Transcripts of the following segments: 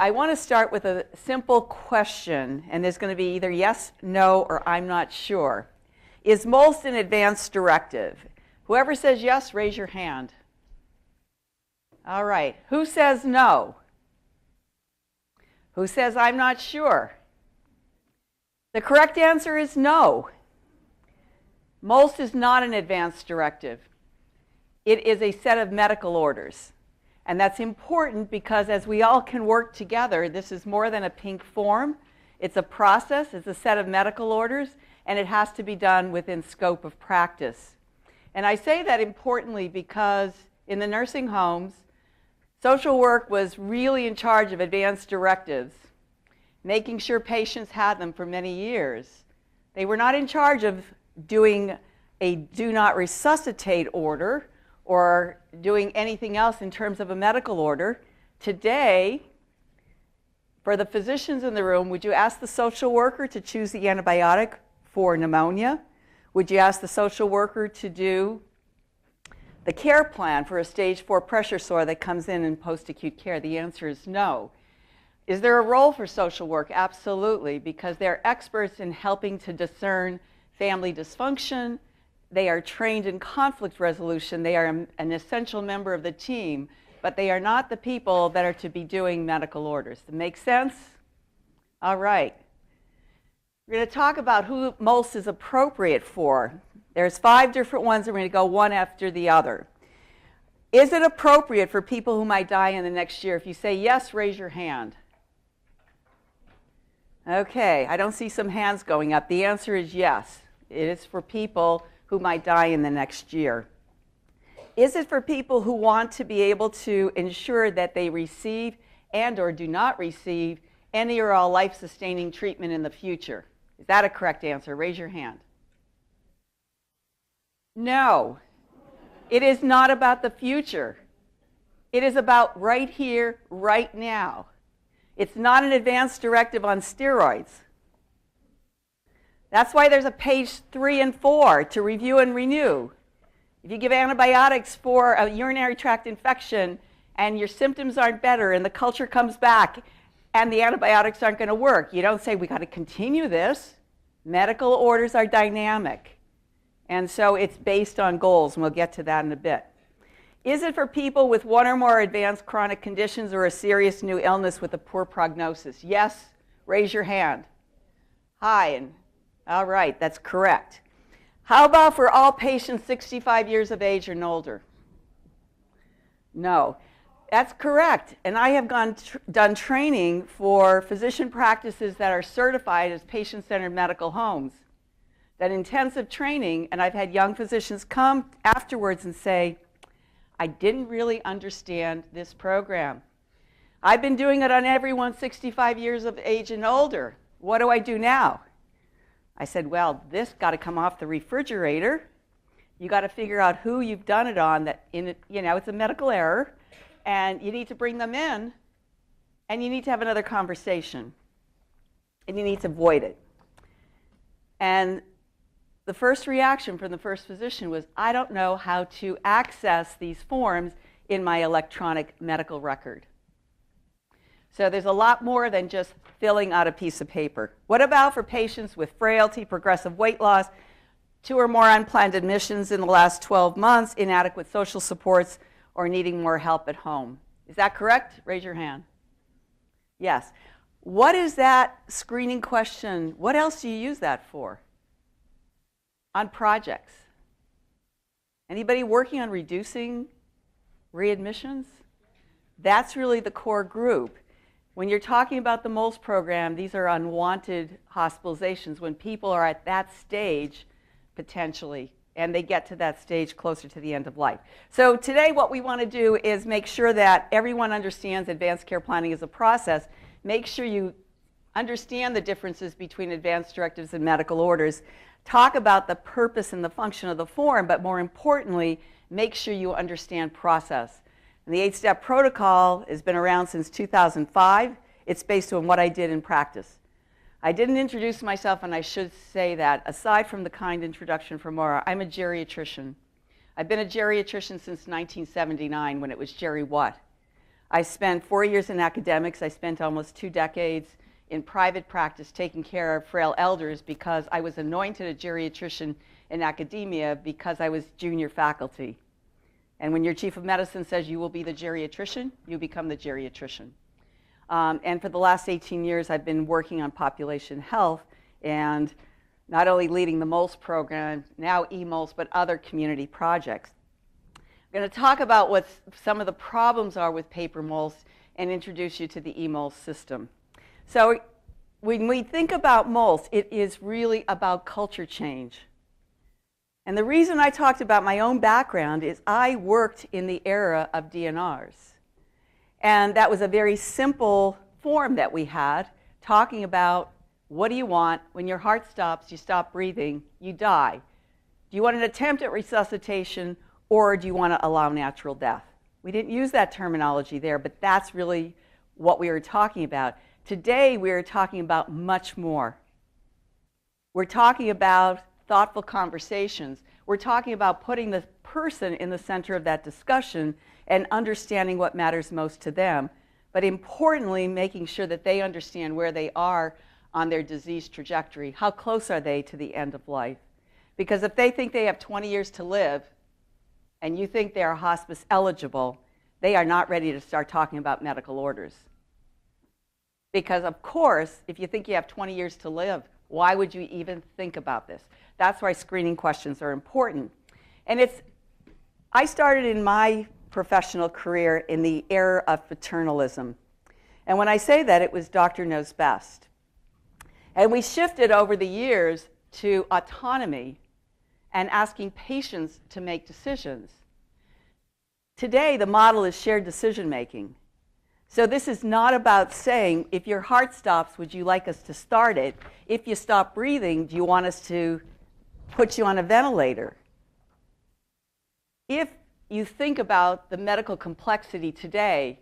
I want to start with a simple question, and there's going to be either yes, no, or I'm not sure. Is MOLST an advance directive? Whoever says yes, raise your hand. All right. Who says no? Who says I'm not sure? The correct answer is no. MOLST is not an advance directive. It is a set of medical orders. And that's important because as we all can work together, this is more than a pink form. It's a process, it's a set of medical orders, and it has to be done within scope of practice. And I say that importantly because in the nursing homes, social work was really in charge of advanced directives, making sure patients had them for many years. They were not in charge of doing a do not resuscitate order or doing anything else in terms of a medical order. Today, for the physicians in the room, would you ask the social worker to choose the antibiotic for pneumonia? Would you ask the social worker to do the care plan for a stage 4 pressure sore that comes in post-acute care? The answer is no. Is there a role for social work? Absolutely, because they're experts in helping to discern family dysfunction. They are trained in conflict resolution. They are an essential member of the team, but they are not the people that are to be doing medical orders. Does that make sense? All right. We're going to talk about who MOLST is appropriate for. There's 5 different ones, and we're going to go one after the other. Is it appropriate for people who might die in the next year? If you say yes, raise your hand. Okay, I don't see some hands going up. The answer is yes. It is for people who might die in the next year. Is it for people who want to be able to ensure that they receive and or do not receive any or all life-sustaining treatment in the future? Is that a correct answer? Raise your hand. No. It is not about the future. It is about right here, right now. It's not an advance directive on steroids. That's why there's a page 3 and 4 to review and renew. If you give antibiotics for a urinary tract infection and your symptoms aren't better and the culture comes back and the antibiotics aren't going to work, you don't say, we got to continue this. Medical orders are dynamic. And so it's based on goals, and we'll get to that in a bit. Is it for people with 1 or more advanced chronic conditions or a serious new illness with a poor prognosis? Yes, raise your hand. Hi, and all right, that's correct. How about for all patients 65 years of age and older? No, that's correct. And I have done training for physician practices that are certified as patient-centered medical homes. That intensive training, and I've had young physicians come afterwards and say, I didn't really understand this program. I've been doing it on everyone 65 years of age and older. What do I do now? I said, well, this got to come off the refrigerator. You got to figure out who you've done it on. That it's a medical error, and you need to bring them in, and you need to have another conversation, and you need to avoid it. And the first reaction from the first physician was, I don't know how to access these forms in my electronic medical record. So there's a lot more than just filling out a piece of paper. What about for patients with frailty, progressive weight loss, 2 or more unplanned admissions in the last 12 months, inadequate social supports, or needing more help at home? Is that correct? Raise your hand. Yes. What is that screening question? What else do you use that for? On projects. Anybody working on reducing readmissions? That's really the core group. When you're talking about the MOLST program, these are unwanted hospitalizations when people are at that stage, potentially, and they get to that stage closer to the end of life. So today what we want to do is make sure that everyone understands advanced care planning as a process. Make sure you understand the differences between advanced directives and medical orders. Talk about the purpose and the function of the form, but more importantly, make sure you understand process. And the 8-step protocol has been around since 2005. It's based on what I did in practice. I didn't introduce myself, and I should say that. Aside from the kind introduction from Maura, I'm a geriatrician. I've been a geriatrician since 1979 when it was Geri what? I spent 4 years in academics. I spent almost 2 decades in private practice taking care of frail elders because I was anointed a geriatrician in academia because I was junior faculty. And when your chief of medicine says you will be the geriatrician, you become the geriatrician. And for the last 18 years, I've been working on population health and not only leading the MOLST program, now eMOLST, but other community projects. I'm going to talk about what some of the problems are with paper MOLST and introduce you to the eMOLST system. So when we think about MOLST, it is really about culture change. And the reason I talked about my own background is I worked in the era of DNRs. And that was a very simple form that we had, talking about what do you want? When your heart stops, you stop breathing, you die. Do you want an attempt at resuscitation, or do you want to allow natural death? We didn't use that terminology there, but that's really what we were talking about. Today, we are talking about much more. We're talking about thoughtful conversations. We're talking about putting the person in the center of that discussion and understanding what matters most to them, but importantly, making sure that they understand where they are on their disease trajectory. How close are they to the end of life? Because if they think they have 20 years to live and you think they are hospice eligible, they are not ready to start talking about medical orders. Because of course, if you think you have 20 years to live, why would you even think about this? That's why screening questions are important. And I started in my professional career in the era of paternalism. And when I say that, it was doctor knows best. And we shifted over the years to autonomy and asking patients to make decisions. Today, the model is shared decision making. So this is not about saying, if your heart stops, would you like us to start it? If you stop breathing, do you want us to put you on a ventilator? If you think about the medical complexity today,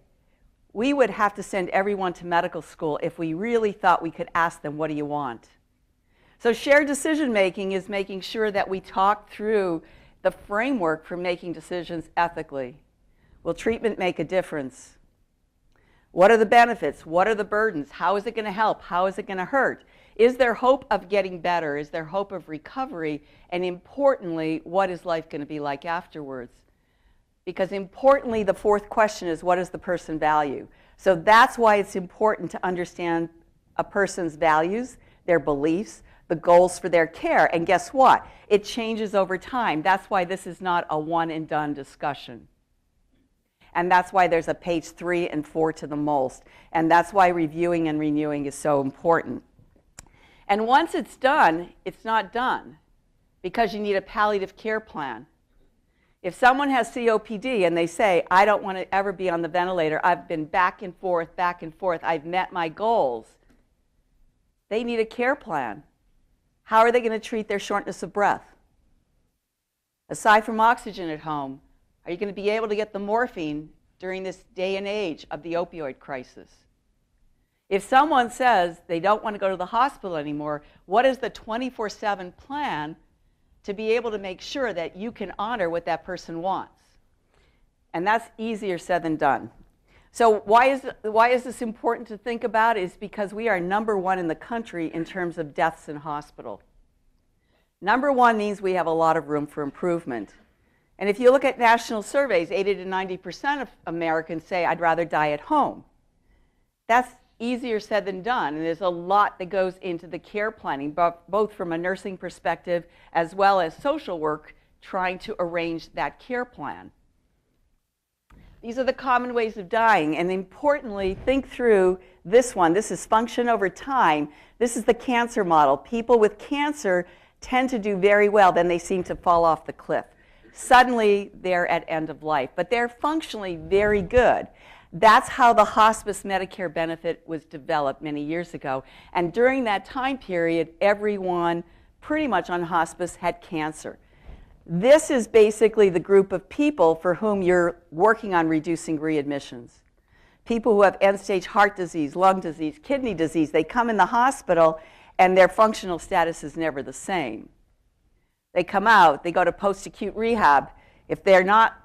we would have to send everyone to medical school if we really thought we could ask them, what do you want? So shared decision making is making sure that we talk through the framework for making decisions ethically. Will treatment make a difference? What are the benefits? What are the burdens? How is it going to help? How is it going to hurt? Is there hope of getting better? Is there hope of recovery? And importantly, what is life going to be like afterwards? Because importantly, the fourth question is, what does the person value? So that's why it's important to understand a person's values, their beliefs, the goals for their care. And guess what? It changes over time. That's why this is not a one and done discussion. And that's why there's a page 3 and 4 to the MOLST. And that's why reviewing and renewing is so important. And once it's done, it's not done, because you need a palliative care plan. If someone has COPD and they say, I don't want to ever be on the ventilator, I've been back and forth, I've met my goals, they need a care plan. How are they going to treat their shortness of breath? Aside from oxygen at home, are you going to be able to get the morphine during this day and age of the opioid crisis? If someone says they don't want to go to the hospital anymore, what is the 24/7 plan to be able to make sure that you can honor what that person wants? And that's easier said than done. So why is this important to think about? Is because we are ~1 in the country in terms of deaths in hospital. ~1 means we have a lot of room for improvement. And if you look at national surveys, 80 to 90% of Americans say, I'd rather die at home. That's easier said than done, and there's a lot that goes into the care planning, both from a nursing perspective as well as social work, trying to arrange that care plan. These are the common ways of dying, and importantly, think through this one. This is function over time. This is the cancer model. People with cancer tend to do very well, then they seem to fall off the cliff. Suddenly, they're at end of life, but they're functionally very good. That's how the hospice Medicare benefit was developed many years ago. And during that time period, everyone pretty much on hospice had cancer. This is basically the group of people for whom you're working on reducing readmissions. People who have end-stage heart disease, lung disease, kidney disease, they come in the hospital and their functional status is never the same. They come out, they go to post-acute rehab. If they're not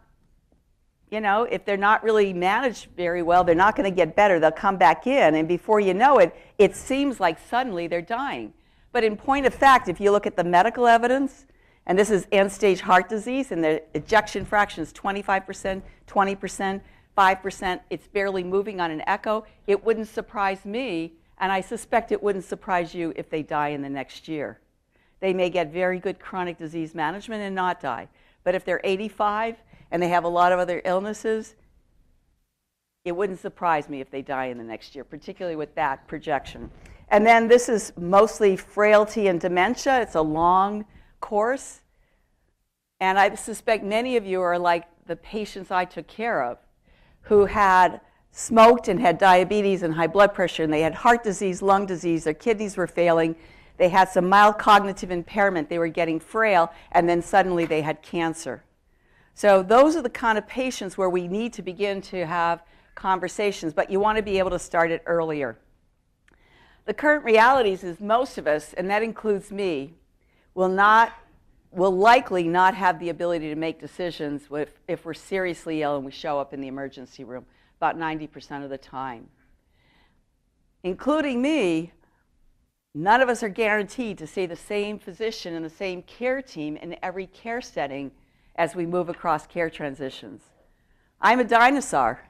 you know, if they're not really managed very well, they're not going to get better. They'll come back in, and before you know it, it seems like suddenly they're dying. But in point of fact, if you look at the medical evidence, and this is end-stage heart disease, and the ejection fraction is 25%, 20%, 5%, it's barely moving on an echo, it wouldn't surprise me, and I suspect it wouldn't surprise you if they die in the next year. They may get very good chronic disease management and not die. But if they're 85 and they have a lot of other illnesses, it wouldn't surprise me if they die in the next year, particularly with that projection. And then this is mostly frailty and dementia. It's a long course. And I suspect many of you are like the patients I took care of who had smoked and had diabetes and high blood pressure, and they had heart disease, lung disease, their kidneys were failing, they had some mild cognitive impairment, they were getting frail, and then suddenly they had cancer. So those are the kind of patients where we need to begin to have conversations, but you want to be able to start it earlier. The current realities is most of us, and that includes me, will likely not have the ability to make decisions if we're seriously ill and we show up in the emergency room about 90% of the time. Including me, none of us are guaranteed to see the same physician and the same care team in every care setting as we move across care transitions. I'm a dinosaur.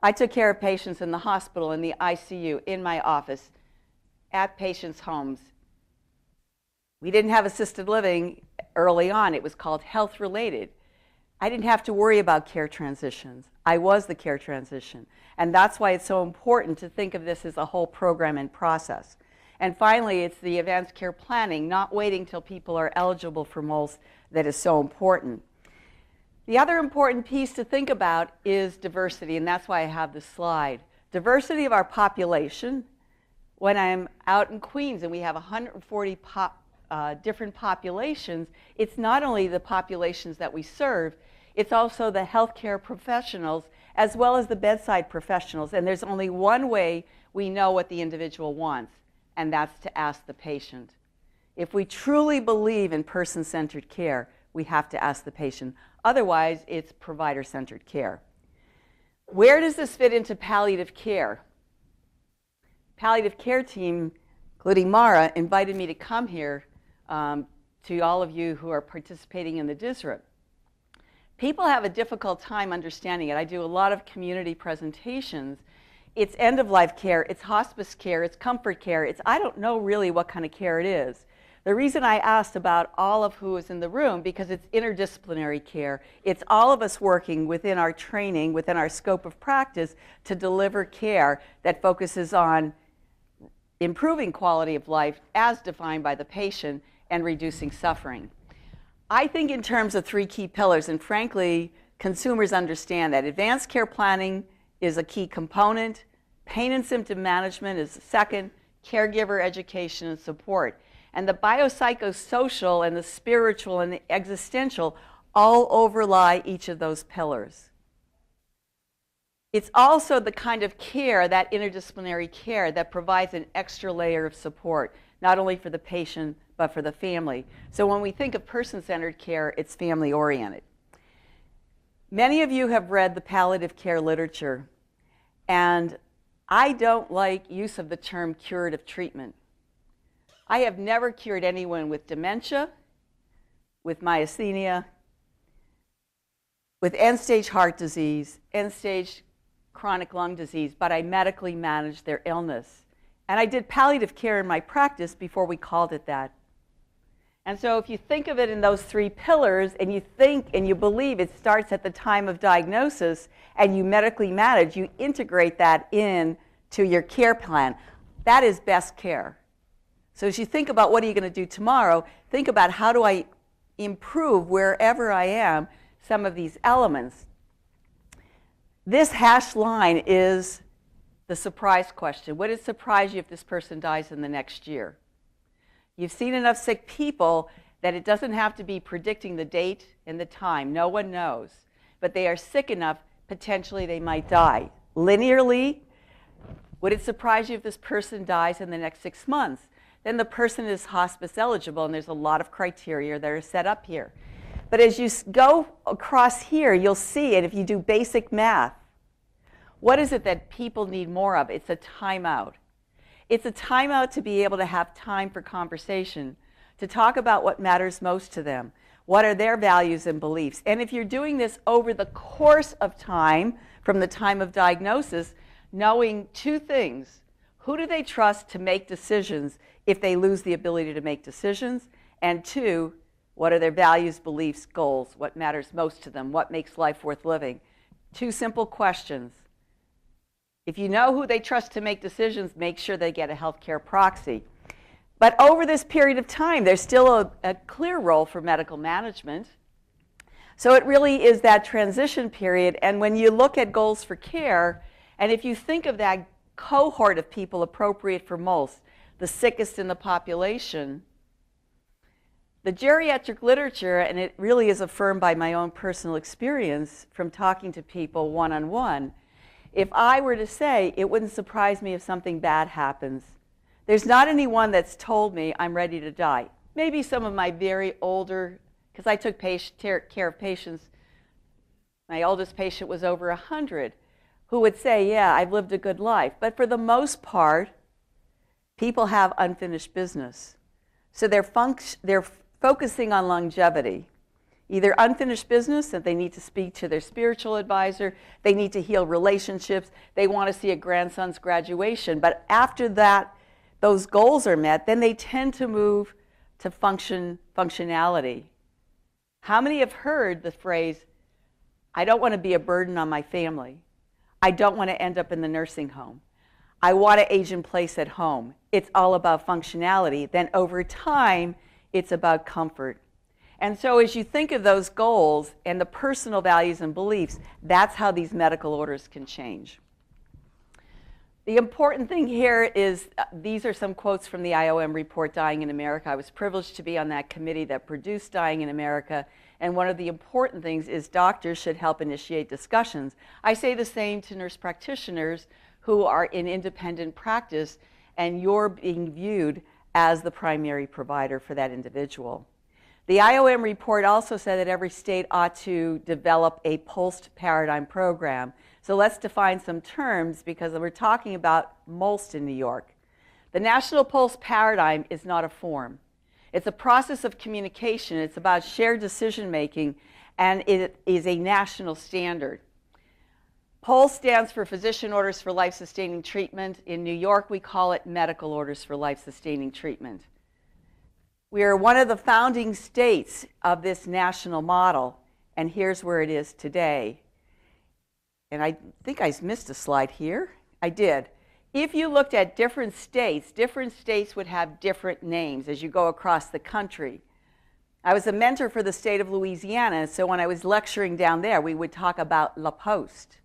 I took care of patients in the hospital, in the ICU, in my office, at patients' homes. We didn't have assisted living early on. It was called health-related. I didn't have to worry about care transitions. I was the care transition. And that's why it's so important to think of this as a whole program and process. And finally, it's the advanced care planning, not waiting till people are eligible for MOLST, that is so important. The other important piece to think about is diversity, and that's why I have this slide. Diversity of our population. When I'm out in Queens and we have 140 different populations, it's not only the populations that we serve, it's also the healthcare professionals as well as the bedside professionals. And there's only one way we know what the individual wants, and that's to ask the patient. If we truly believe in person-centered care, we have to ask the patient. Otherwise, it's provider-centered care. Where does this fit into palliative care? Palliative care team, including Mara, invited me to come here to all of you who are participating in the DISRIP. People have a difficult time understanding it. I do a lot of community presentations. It's end-of-life care, it's hospice care, it's comfort care. I don't know really what kind of care it is. The reason I asked about all of who is in the room, because it's interdisciplinary care. It's all of us working within our training, within our scope of practice, to deliver care that focuses on improving quality of life as defined by the patient and reducing suffering. I think in terms of three key pillars, and frankly, consumers understand that. Advanced care planning is a key component. Pain and symptom management is the second. Caregiver education and support. And the biopsychosocial and the spiritual and the existential all overlie each of those pillars. It's also the kind of care, that interdisciplinary care, that provides an extra layer of support, not only for the patient, but for the family. So when we think of person-centered care, it's family-oriented. Many of you have read the palliative care literature, and I don't like use of the term curative treatment. I have never cured anyone with dementia, with myasthenia, with end-stage heart disease, end-stage chronic lung disease, but I medically managed their illness. And I did palliative care in my practice before we called it that. And so if you think of it in those three pillars, and you think and you believe it starts at the time of diagnosis, and you medically manage, you integrate that in to your care plan. That is best care. So as you think about what are you going to do tomorrow, think about how do I improve wherever I am some of these elements. This hashed line is the surprise question. Would it surprise you if this person dies in the next year? You've seen enough sick people that it doesn't have to be predicting the date and the time. No one knows. But they are sick enough, potentially they might die. Linearly, would it surprise you if this person dies in the next 6 months? Then the person is hospice eligible, and there's a lot of criteria that are set up here. But as you go across here, you'll see it if you do basic math. What is it that people need more of? It's a timeout. It's a timeout to be able to have time for conversation, to talk about what matters most to them. What are their values and beliefs? And if you're doing this over the course of time, from the time of diagnosis, knowing two things. Who do they trust to make decisions if they lose the ability to make decisions? And two, what are their values, beliefs, goals? What matters most to them? What makes life worth living? Two simple questions. If you know who they trust to make decisions, make sure they get a healthcare proxy. But over this period of time, there's still a clear role for medical management. So it really is that transition period. And when you look at goals for care, and if you think of that cohort of people appropriate for MOLST, the sickest in the population, the geriatric literature, and it really is affirmed by my own personal experience from talking to people one-on-one, if I were to say, it wouldn't surprise me if something bad happens. There's not anyone that's told me I'm ready to die. Maybe some of my very older, because I took care of patients, my oldest patient was over 100, who would say, yeah, I've lived a good life. But for the most part, people have unfinished business. So they're focusing on longevity. Either unfinished business that they need to speak to their spiritual advisor, they need to heal relationships, they want to see a grandson's graduation. But after that, those goals are met, then they tend to move to functionality. How many have heard the phrase, I don't want to be a burden on my family. I don't want to end up in the nursing home. I want to age in place at home. It's all about functionality. Then over time, it's about comfort. And so as you think of those goals and the personal values and beliefs, that's how these medical orders can change. The important thing here is, these are some quotes from the IOM report, Dying in America. I was privileged to be on that committee that produced Dying in America. And one of the important things is doctors should help initiate discussions. I say the same to nurse practitioners who are in independent practice, and you're being viewed as the primary provider for that individual. The IOM report also said that every state ought to develop a MOLST paradigm program. So let's define some terms, because we're talking about MOLST in New York. The National MOLST paradigm is not a form. It's a process of communication. It's about shared decision making, and it is a national standard. MOLST stands for Physician Orders for Life-Sustaining Treatment. In New York, we call it Medical Orders for Life-Sustaining Treatment. We are one of the founding states of this national model, and here's where it is today. And I think I missed a slide here. I did. If you looked at different states would have different names as you go across the country. I was a mentor for the state of Louisiana, so when I was lecturing down there, we would talk about La Poste.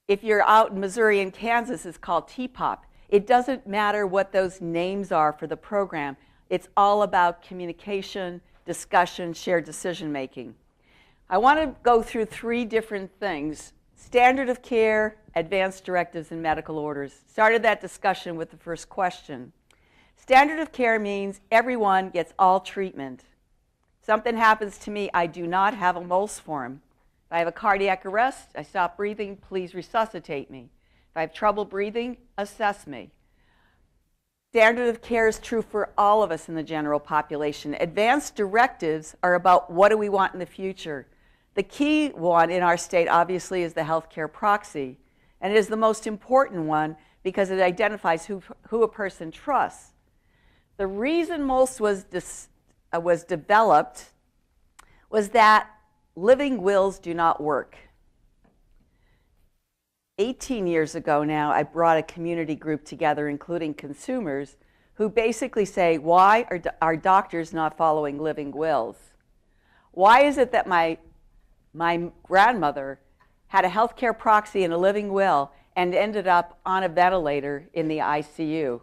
If you're out in Missouri and Kansas, it's called TPOP. It doesn't matter what those names are for the program. It's all about communication, discussion, shared decision making. I want to go through three different things: standard of care, advanced directives, and medical orders. Started that discussion with the first question. Standard of care means everyone gets all treatment. Something happens to me, I do not have a MOLST form. If I have a cardiac arrest, I stop breathing, please resuscitate me. If I have trouble breathing, assess me. Standard of care is true for all of us in the general population. Advanced directives are about what do we want in the future. The key one in our state, obviously, is the Healthcare Proxy. And it is the most important one because it identifies who a person trusts. The reason MOLST was developed was that living wills do not work. 18 years ago now, I brought a community group together, including consumers, who basically say, why are doctors not following living wills? Why is it that my grandmother had a healthcare proxy and a living will and ended up on a ventilator in the ICU?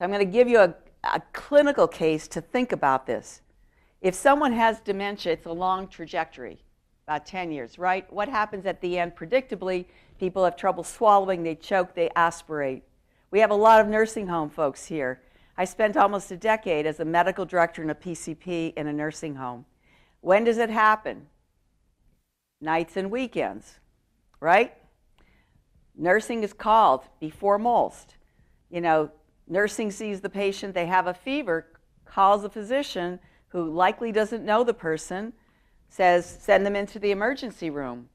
I'm going to give you a clinical case to think about this. If someone has dementia, it's a long trajectory. About 10 years, right? What happens at the end? Predictably, people have trouble swallowing, they choke, they aspirate. We have a lot of nursing home folks here. I spent almost a decade as a medical director and a PCP in a nursing home. When does it happen? Nights and weekends, right? Nursing is called before MOLST. You know, nursing sees the patient, they have a fever, calls a physician who likely doesn't know the person, says, send them into the emergency room.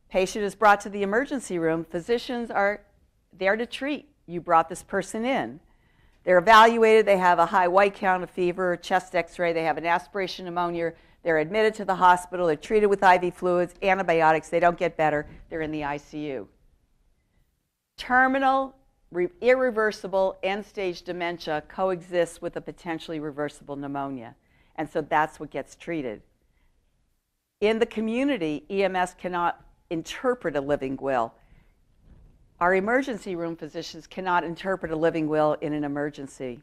Patient is brought to the emergency room. Physicians are there to treat. You brought this person in. They're evaluated. They have a high white count, a fever, a chest x-ray. They have an aspiration pneumonia. They're admitted to the hospital. They're treated with IV fluids, antibiotics. They don't get better. They're in the ICU. Terminal, irreversible, end-stage dementia coexists with a potentially reversible pneumonia. And so that's what gets treated. In the community, EMS cannot interpret a living will. Our emergency room physicians cannot interpret a living will in an emergency.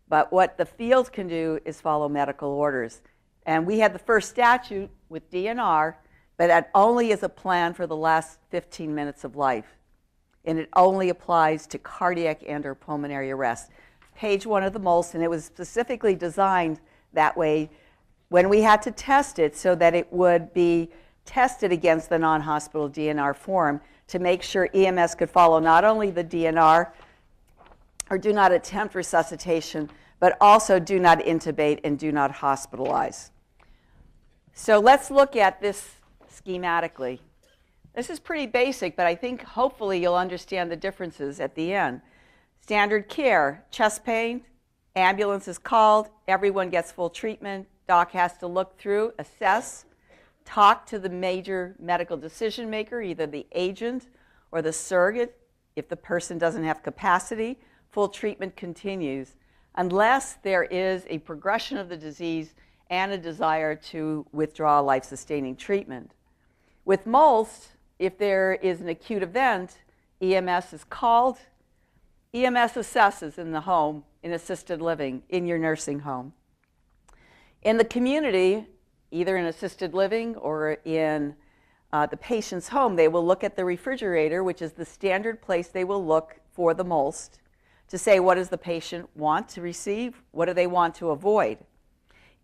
But what the field can do is follow medical orders. And we had the first statute with DNR, but that only is a plan for the last 15 minutes of life. And it only applies to cardiac and or pulmonary arrest. Page 1 of the MOLST, and it was specifically designed that way when we had to test it so that it would be tested against the non-hospital DNR form to make sure EMS could follow not only the DNR or do not attempt resuscitation, but also do not intubate and do not hospitalize. So let's look at this schematically. This is pretty basic, but I think hopefully you'll understand the differences at the end. Standard care, chest pain, ambulance is called, everyone gets full treatment, doc has to look through, assess, talk to the major medical decision maker, either the agent or the surrogate. If the person doesn't have capacity, full treatment continues unless there is a progression of the disease and a desire to withdraw life-sustaining treatment. With MOLST, if there is an acute event, EMS is called. EMS assesses in the home, in assisted living, in your nursing home. In the community, either in assisted living or in the patient's home, they will look at the refrigerator, which is the standard place they will look for the MOLST, to say what does the patient want to receive, what do they want to avoid.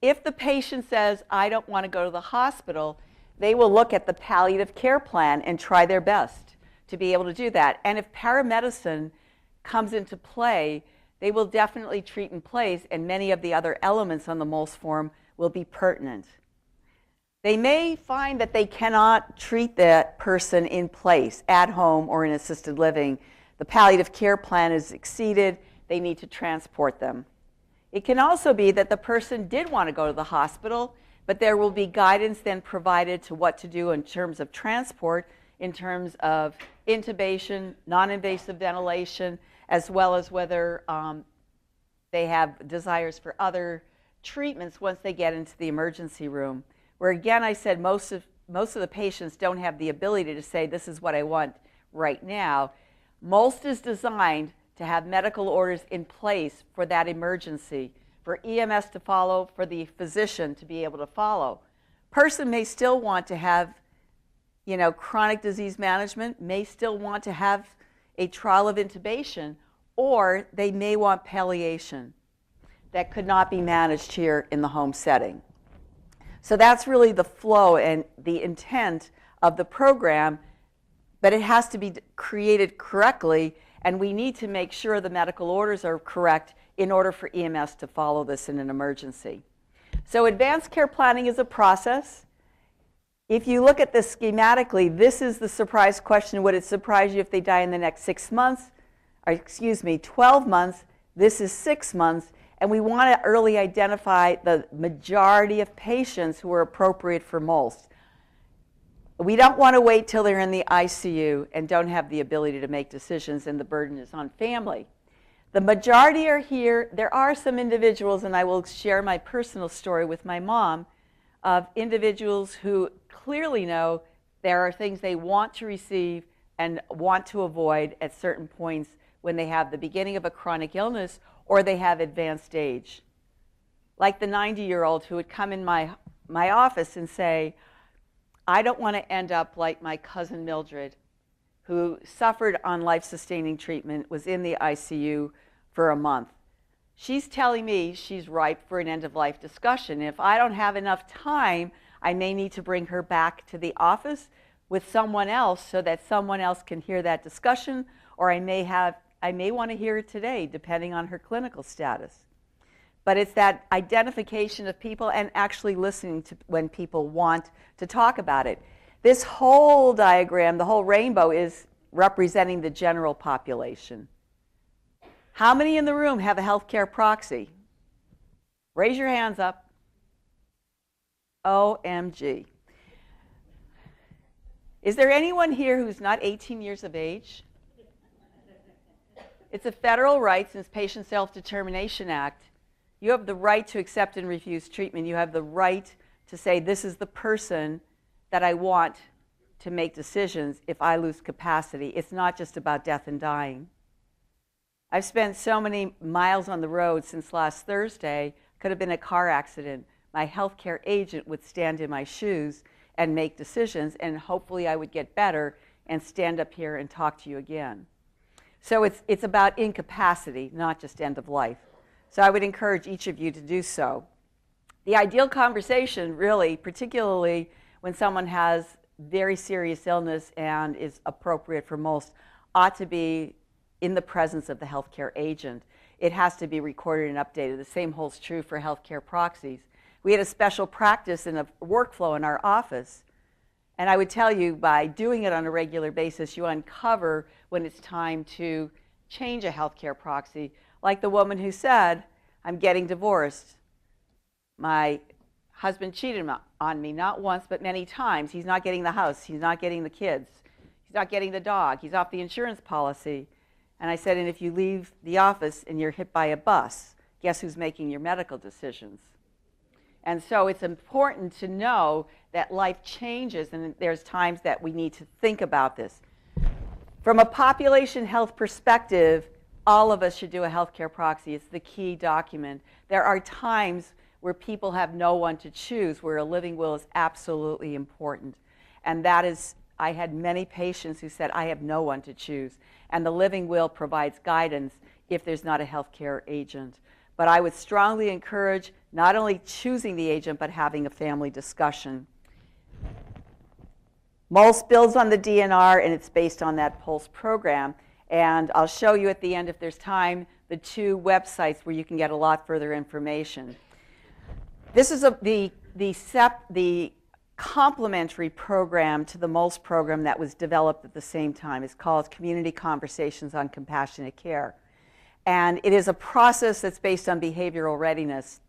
If the patient says, I don't want to go to the hospital, they will look at the palliative care plan and try their best to be able to do that. And if paramedicine comes into play, they will definitely treat in place, and many of the other elements on the MOLST form will be pertinent. They may find that they cannot treat that person in place, at home or in assisted living. The palliative care plan is exceeded, they need to transport them. It can also be that the person did want to go to the hospital, but there will be guidance then provided to what to do in terms of transport, in terms of intubation, non-invasive ventilation, as well as whether they have desires for other treatments once they get into the emergency room. Where again, I said most of the patients don't have the ability to say, this is what I want right now. MOLST is designed to have medical orders in place for that emergency, for EMS to follow, for the physician to be able to follow. Person may still want to have, chronic disease management, may still want to have a trial of intubation, or they may want palliation that could not be managed here in the home setting. So that's really the flow and the intent of the program, but it has to be created correctly, and we need to make sure the medical orders are correct in order for EMS to follow this in an emergency. So advanced care planning is a process. If you look at this schematically, this is the surprise question. Would it surprise you if they die in the next 6 months? Or 12 months. This is 6 months. And we want to early identify the majority of patients who are appropriate for MOLST. We don't want to wait till they're in the ICU and don't have the ability to make decisions, and the burden is on family. The majority are here. There are some individuals, and I will share my personal story with my mom, of individuals who clearly know there are things they want to receive and want to avoid at certain points when they have the beginning of a chronic illness or they have advanced age. Like the 90-year-old who would come in my office and say, I don't want to end up like my cousin Mildred, who suffered on life-sustaining treatment, was in the ICU for a month. she's telling me she's ripe for an end-of-life discussion. If I don't have enough time, I may need to bring her back to the office with someone else so that someone else can hear that discussion, or I may want to hear it today, depending on her clinical status. But it's that identification of people and actually listening to when people want to talk about it. This whole diagram, the whole rainbow, is representing the general population. How many in the room have a healthcare proxy? Raise your hands up. OMG. Is there anyone here who's not 18 years of age? It's a federal right since Patient Self-Determination Act. You have the right to accept and refuse treatment. You have the right to say, this is the person that I want to make decisions if I lose capacity. It's not just about death and dying. I've spent so many miles on the road since last Thursday. Could have been a car accident. My healthcare agent would stand in my shoes and make decisions, and hopefully I would get better and stand up here and talk to you again. So it's about incapacity, not just end of life. So I would encourage each of you to do so. The ideal conversation, really, particularly when someone has very serious illness and is appropriate for MOLST, ought to be in the presence of the healthcare agent. It has to be recorded and updated. The same holds true for healthcare proxies. We had a special practice and a workflow in our office. And I would tell you, by doing it on a regular basis, you uncover when it's time to change a healthcare proxy. Like the woman who said, I'm getting divorced. My husband cheated on me, not once, but many times. He's not getting the house. He's not getting the kids. He's not getting the dog. He's off the insurance policy. And I said, and if you leave the office and you're hit by a bus, guess who's making your medical decisions? And so it's important to know that life changes, and there's times that we need to think about this. From a population health perspective, all of us should do a healthcare proxy. It's the key document. There are times where people have no one to choose, where a living will is absolutely important. And that is, I had many patients who said, I have no one to choose. And the living will provides guidance if there's not a healthcare agent. But I would strongly encourage not only choosing the agent, but having a family discussion. MOLST builds on the DNR, and it's based on that PULSE program. And I'll show you at the end, if there's time, the two websites where you can get a lot further information. This is the complementary program to the MOLST program that was developed at the same time. It's called Community Conversations on Compassionate Care. And it is a process that's based on behavioral readiness.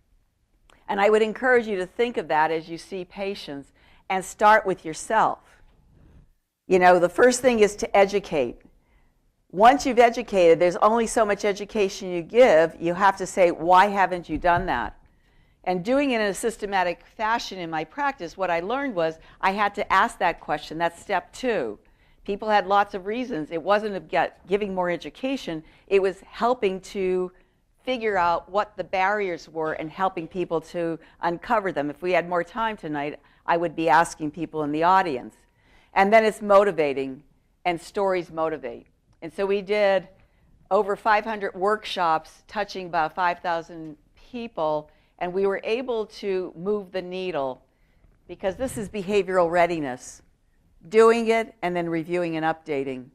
And I would encourage you to think of that as you see patients and start with yourself. You know, the first thing is to educate. Once you've educated, there's only so much education you give. You have to say, why haven't you done that? And doing it in a systematic fashion in my practice, what I learned was I had to ask that question. That's step 2. People had lots of reasons. It wasn't giving more education. It was helping to figure out what the barriers were and helping people to uncover them. If we had more time tonight, I would be asking people in the audience. And then it's motivating, and stories motivate. And so we did over 500 workshops touching about 5,000 people, and we were able to move the needle because this is behavioral readiness, doing it and then reviewing and updating.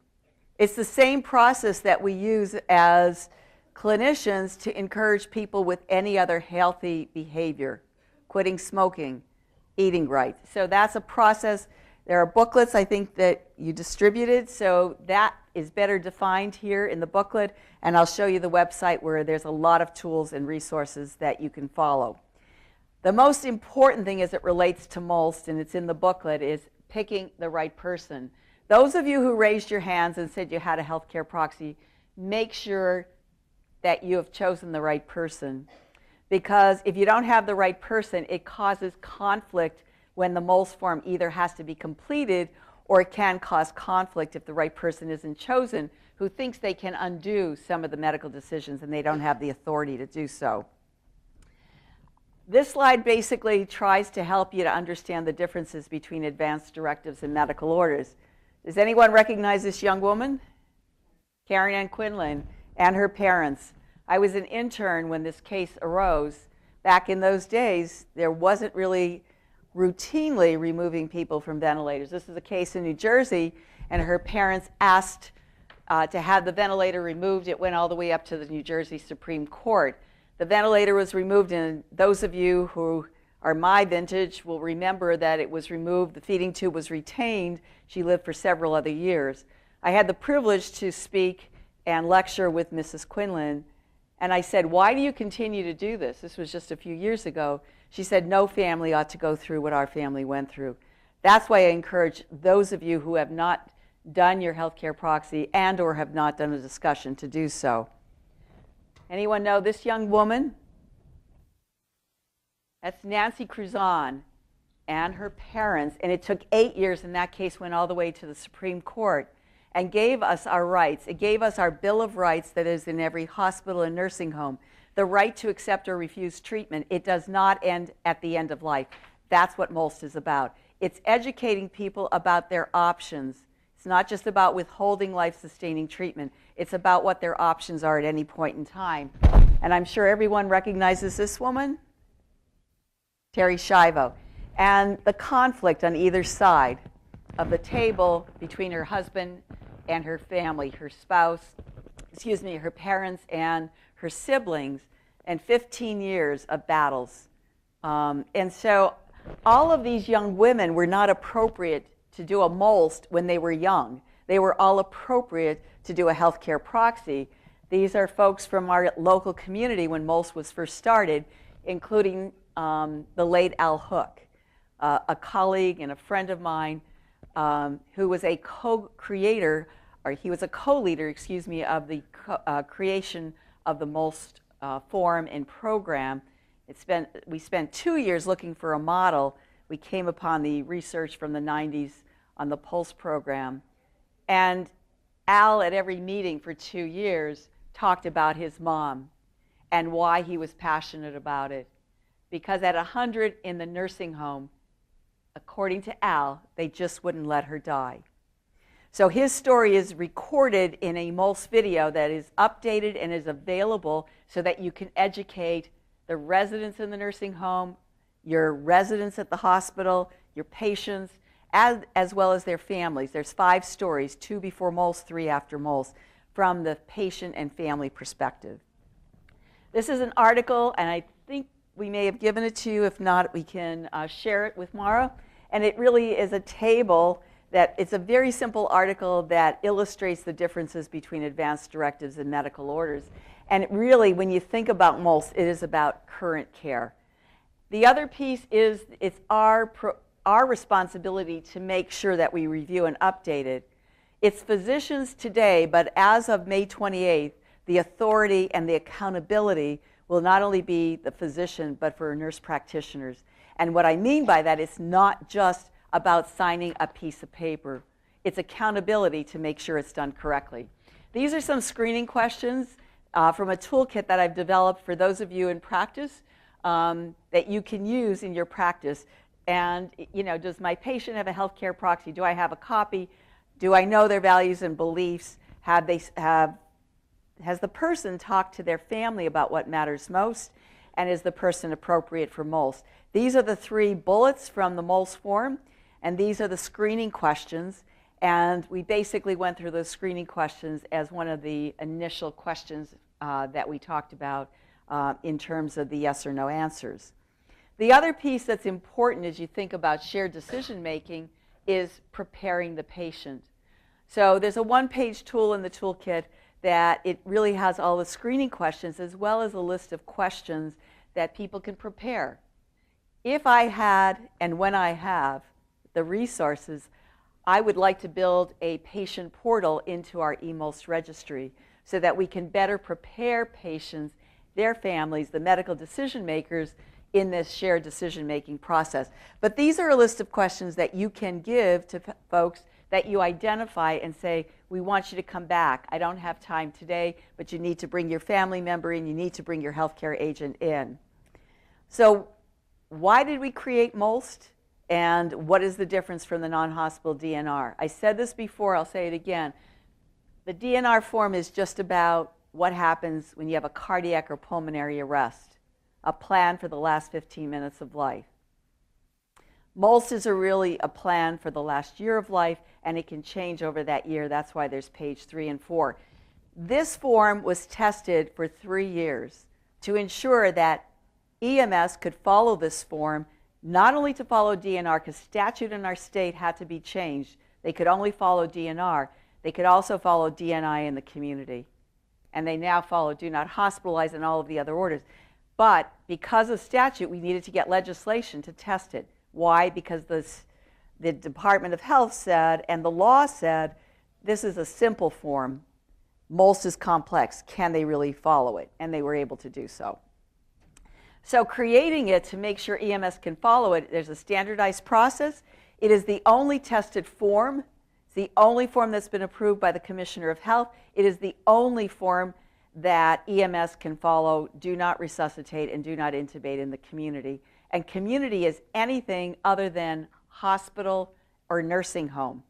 It's the same process that we use as clinicians to encourage people with any other healthy behavior, quitting smoking, eating right. So that's a process. There are booklets, I think, that you distributed, so that is better defined here in the booklet, and I'll show you the website where there's a lot of tools and resources that you can follow. The most important thing as it relates to MOLST, and it's in the booklet, is picking the right person. Those of you who raised your hands and said you had a healthcare proxy, make sure that you have chosen the right person, because if you don't have the right person, it causes conflict when the MOLST form either has to be completed or it can cause conflict if the right person isn't chosen, who thinks they can undo some of the medical decisions and they don't have the authority to do so. This slide basically tries to help you to understand the differences between advanced directives and medical orders. Does anyone recognize this young woman? Karen Ann Quinlan and her parents. I was an intern when this case arose. Back in those days, there wasn't really routinely removing people from ventilators. This is a case in New Jersey, and her parents asked to have the ventilator removed. It went all the way up to the New Jersey Supreme Court. The ventilator was removed, and those of you who are my vintage will remember that it was removed. The feeding tube was retained. She lived for several other years. I had the privilege to speak and lecture with Mrs. Quinlan, and I said, why do you continue to do this? This was just a few years ago. She said, no family ought to go through what our family went through. That's why I encourage those of you who have not done your healthcare proxy and or have not done a discussion to do so. Anyone know this young woman? That's Nancy Cruzon and her parents, and it took 8 years, and that case went all the way to the Supreme Court and gave us our rights. It gave us our Bill of Rights that is in every hospital and nursing home. The right to accept or refuse treatment. It does not end at the end of life. That's what MOLST is about. It's educating people about their options. It's not just about withholding life-sustaining treatment. It's about what their options are at any point in time. And I'm sure everyone recognizes this woman, Terry Schiavo, and the conflict on either side of the table between her husband and her family, her spouse, her parents and her siblings, and 15 years of battles. And so all of these young women were not appropriate to do a MOLST when they were young. They were all appropriate to do a healthcare proxy. These are folks from our local community when MOLST was first started, including the late Al Hook, a colleague and a friend of mine who was a co-creator, or he was a co-leader, of the creation of the MOLST form and program. We spent 2 years looking for a model. We came upon the research from the 90s on the Pulse program. And Al, at every meeting for 2 years, talked about his mom and why he was passionate about it. Because at 100 in the nursing home, according to Al, they just wouldn't let her die. So his story is recorded in a MOLST video that is updated and is available so that you can educate the residents in the nursing home, your residents at the hospital, your patients, as well as their families. There's 5 stories, 2 before MOLST, 3 after MOLST, from the patient and family perspective. This is an article, and I think we may have given it to you. If not, we can share it with Mara. And it really is a table that it's a very simple article that illustrates the differences between advanced directives and medical orders. And it really, when you think about MOLST, it is about current care. The other piece is it's our responsibility to make sure that we review and update it. It's physicians today, but as of May 28th, the authority and the accountability will not only be the physician, but for nurse practitioners. And what I mean by that, it's not just about signing a piece of paper. It's accountability to make sure it's done correctly. These are some screening questions from a toolkit that I've developed for those of you in practice that you can use in your practice. And, does my patient have a healthcare proxy? Do I have a copy? Do I know their values and beliefs? Has the person talked to their family about what matters most? And is the person appropriate for MOLST? These are the 3 bullets from the MOLST form, and these are the screening questions. And we basically went through those screening questions as one of the initial questions that we talked about in terms of the yes or no answers. The other piece that's important as you think about shared decision making is preparing the patient. So there's a 1-page tool in the toolkit that it really has all the screening questions as well as a list of questions that people can prepare. If I had, and when I have, the resources, I would like to build a patient portal into our eMOLST registry so that we can better prepare patients, their families, the medical decision makers in this shared decision-making process. But these are a list of questions that you can give to folks that you identify and say, we want you to come back. I don't have time today, but you need to bring your family member in. You need to bring your healthcare agent in. So why did we create MOLST? And what is the difference from the non-hospital DNR? I said this before, I'll say it again. The DNR form is just about what happens when you have a cardiac or pulmonary arrest, a plan for the last 15 minutes of life. MOLST is really a plan for the last year of life, and it can change over that year. That's why there's page 3 and 4. This form was tested for 3 years to ensure that EMS could follow this form, not only to follow DNR, because statute in our state had to be changed. They could only follow DNR. They could also follow DNI in the community. And they now follow do not hospitalize and all of the other orders. But because of statute, we needed to get legislation to test it. Why? Because the Department of Health said, and the law said, this is a simple form. MOLST is complex. Can they really follow it? And they were able to do so. So creating it to make sure EMS can follow it, there's a standardized process. It is the only tested form. It's the only form that's been approved by the Commissioner of Health. It is the only form that EMS can follow, do not resuscitate and do not intubate in the community. And community is anything other than hospital or nursing home.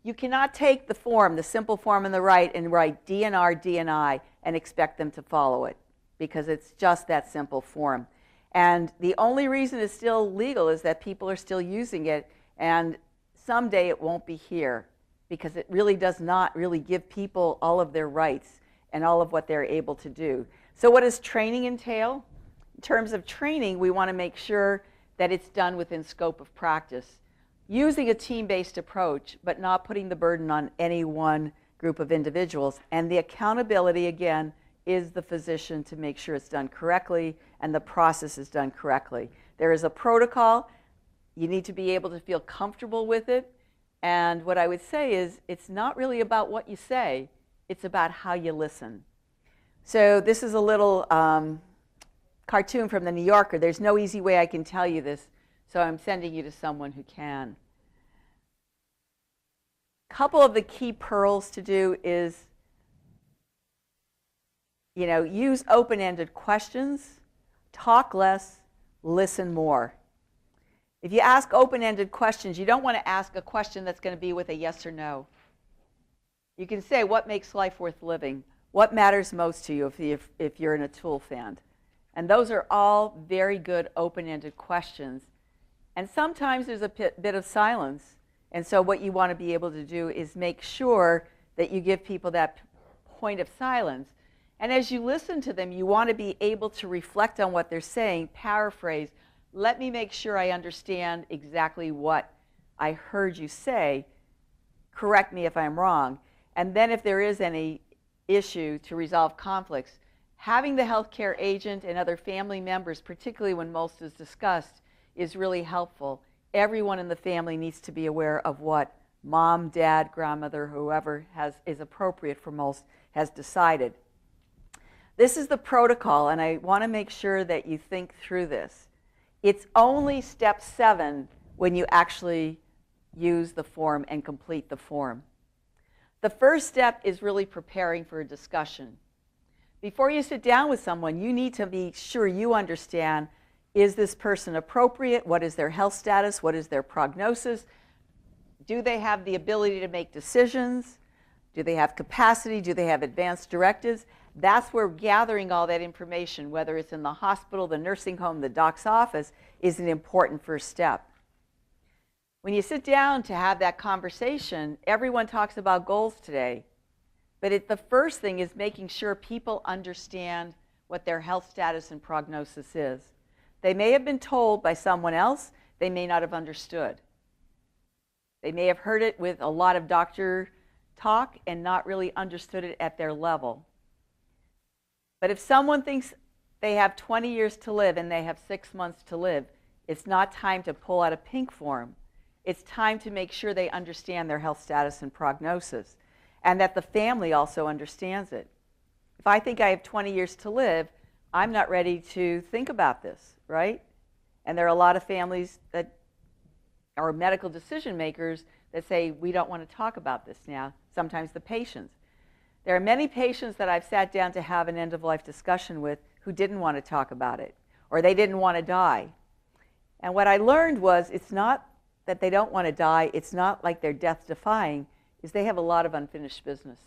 You cannot take the form, the simple form on the right, and write DNR, DNI, and expect them to follow it, because it's just that simple form. And the only reason it's still legal is that people are still using it, and someday it won't be here, because it really does not really give people all of their rights and all of what they're able to do. So what does training entail? In terms of training, we want to make sure that it's done within scope of practice, using a team-based approach, but not putting the burden on any one group of individuals. And the accountability, again, is the physician to make sure it's done correctly and the process is done correctly. There is a protocol. You need to be able to feel comfortable with it. And what I would say is it's not really about what you say. It's about how you listen. So this is a little cartoon from the New Yorker. There's no easy way I can tell you this, so I'm sending you to someone who can. A couple of the key pearls to do is, use open-ended questions, talk less, listen more. If you ask open-ended questions, you don't want to ask a question that's going to be with a yes or no. You can say, what makes life worth living? What matters most to you if you're an Entail fan? And those are all very good open-ended questions. And sometimes there's a bit of silence. And so what you want to be able to do is make sure that you give people that point of silence. And as you listen to them, you want to be able to reflect on what they're saying, paraphrase. Let me make sure I understand exactly what I heard you say. Correct me if I'm wrong. And then if there is any issue to resolve conflicts, having the healthcare agent and other family members, particularly when MOLST is discussed, is really helpful. Everyone in the family needs to be aware of what mom, dad, grandmother, whoever is appropriate for MOLST has decided. This is the protocol, and I want to make sure that you think through this. It's only step 7 when you actually use the form and complete the form. The first step is really preparing for a discussion. Before you sit down with someone, you need to be sure you understand, is this person appropriate? What is their health status? What is their prognosis? Do they have the ability to make decisions? Do they have capacity? Do they have advanced directives? That's where gathering all that information, whether it's in the hospital, the nursing home, the doc's office, is an important first step. When you sit down to have that conversation, everyone talks about goals today. But the first thing is making sure people understand what their health status and prognosis is. They may have been told by someone else. They may not have understood. They may have heard it with a lot of doctor talk and not really understood it at their level. But if someone thinks they have 20 years to live and they have 6 months to live, it's not time to pull out a pink form. It's time to make sure they understand their health status and prognosis, and that the family also understands it. If I think I have 20 years to live, I'm not ready to think about this, right? And there are a lot of families that are medical decision makers that say, we don't want to talk about this now, sometimes the patients. There are many patients that I've sat down to have an end-of-life discussion with who didn't want to talk about it, or they didn't want to die. And what I learned was it's not that they don't want to die, it's not like they're death-defying, is they have a lot of unfinished business.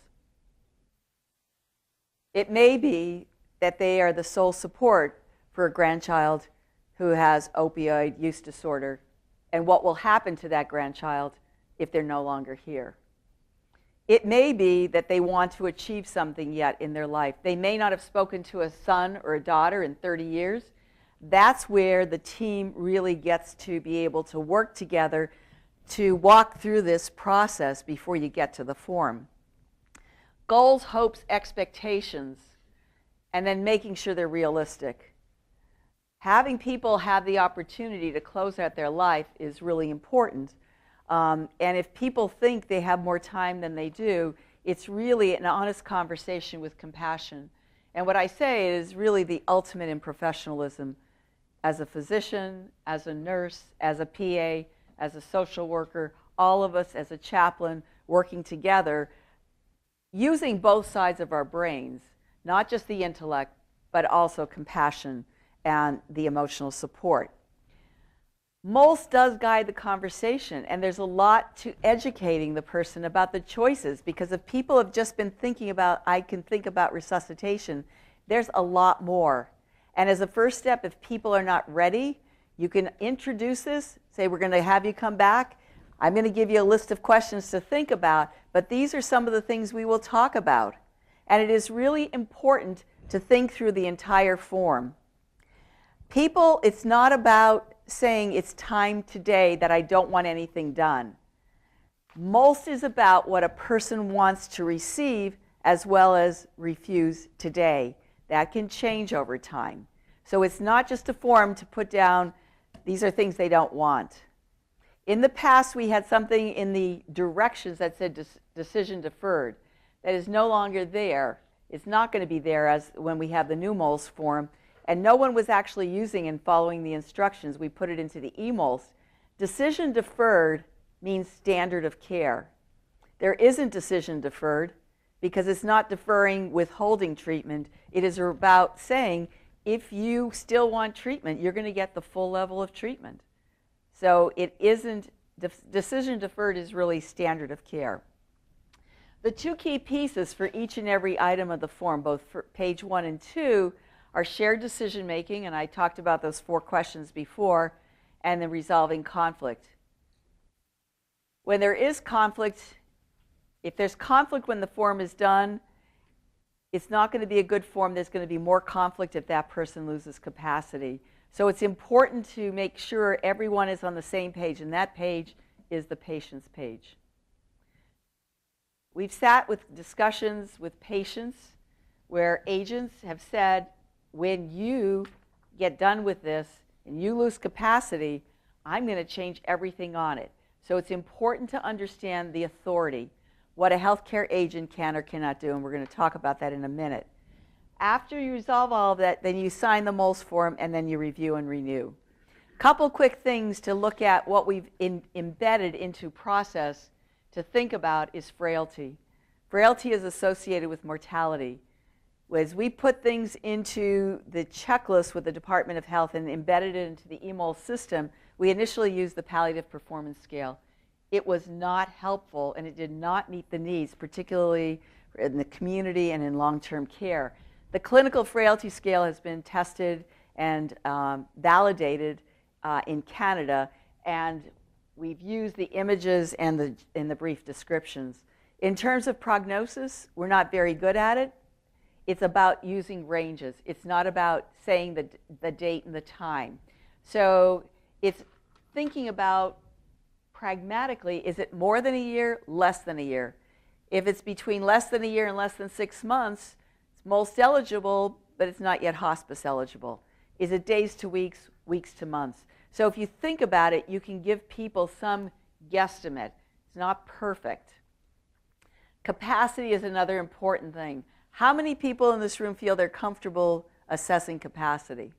It may be that they are the sole support for a grandchild who has opioid use disorder, and what will happen to that grandchild if they're no longer here. It may be that they want to achieve something yet in their life. They may not have spoken to a son or a daughter in 30 years. That's where the team really gets to be able to work together to walk through this process before you get to the form. Goals, hopes, expectations, and then making sure they're realistic. Having people have the opportunity to close out their life is really important. And if people think they have more time than they do, it's really an honest conversation with compassion. And what I say is really the ultimate in professionalism. As a physician, as a nurse, as a PA, as a social worker, all of us as a chaplain working together, using both sides of our brains, not just the intellect, but also compassion and the emotional support. MOLST does guide the conversation, and there's a lot to educating the person about the choices, because if people have just been thinking about, I can think about resuscitation, there's a lot more. And as a first step, if people are not ready, you can introduce this, say we're going to have you come back. I'm going to give you a list of questions to think about, but these are some of the things we will talk about. And it is really important to think through the entire form. People, it's not about saying it's time today that I don't want anything done. MOLST is about what a person wants to receive as well as refuse today. That can change over time. So it's not just a form to put down, these are things they don't want. In the past, we had something in the directions that said decision deferred. That is no longer there. It's not going to be there as when we have the new MOLST form. And no one was actually using and following the instructions. We put it into the eMOLST. Decision deferred means standard of care. There isn't decision deferred because it's not deferring withholding treatment. It is about saying, if you still want treatment, you're going to get the full level of treatment. So it isn't, decision deferred is really standard of care. The two key pieces for each and every item of the form, both for page 1 and 2, are shared decision making, and I talked about those 4 questions before, and then resolving conflict. When there is conflict, if there's conflict when the form is done, it's not going to be a good form. There's going to be more conflict if that person loses capacity. So it's important to make sure everyone is on the same page, and that page is the patient's page. We've sat with discussions with patients where agents have said, when you get done with this and you lose capacity, I'm going to change everything on it. So it's important to understand the authority, what a healthcare agent can or cannot do, and we're going to talk about that in a minute. After you resolve all of that, then you sign the MOLST form, and then you review and renew. Couple quick things to look at what we've embedded into process to think about is frailty. Frailty is associated with mortality. As we put things into the checklist with the Department of Health and embedded it into the eMOLST system, we initially used the palliative performance scale. It was not helpful, and it did not meet the needs, particularly in the community and in long-term care. The clinical frailty scale has been tested and validated in Canada, and we've used the images and the brief descriptions. In terms of prognosis, we're not very good at it. It's about using ranges. It's not about saying the date and the time. So it's thinking about pragmatically, is it more than a year, less than a year? If it's between less than a year and less than 6 months, it's MOLST eligible, but it's not yet hospice eligible. Is it days to weeks, weeks to months? So if you think about it, you can give people some guesstimate. It's not perfect. Capacity is another important thing. How many people in this room feel they're comfortable assessing capacity?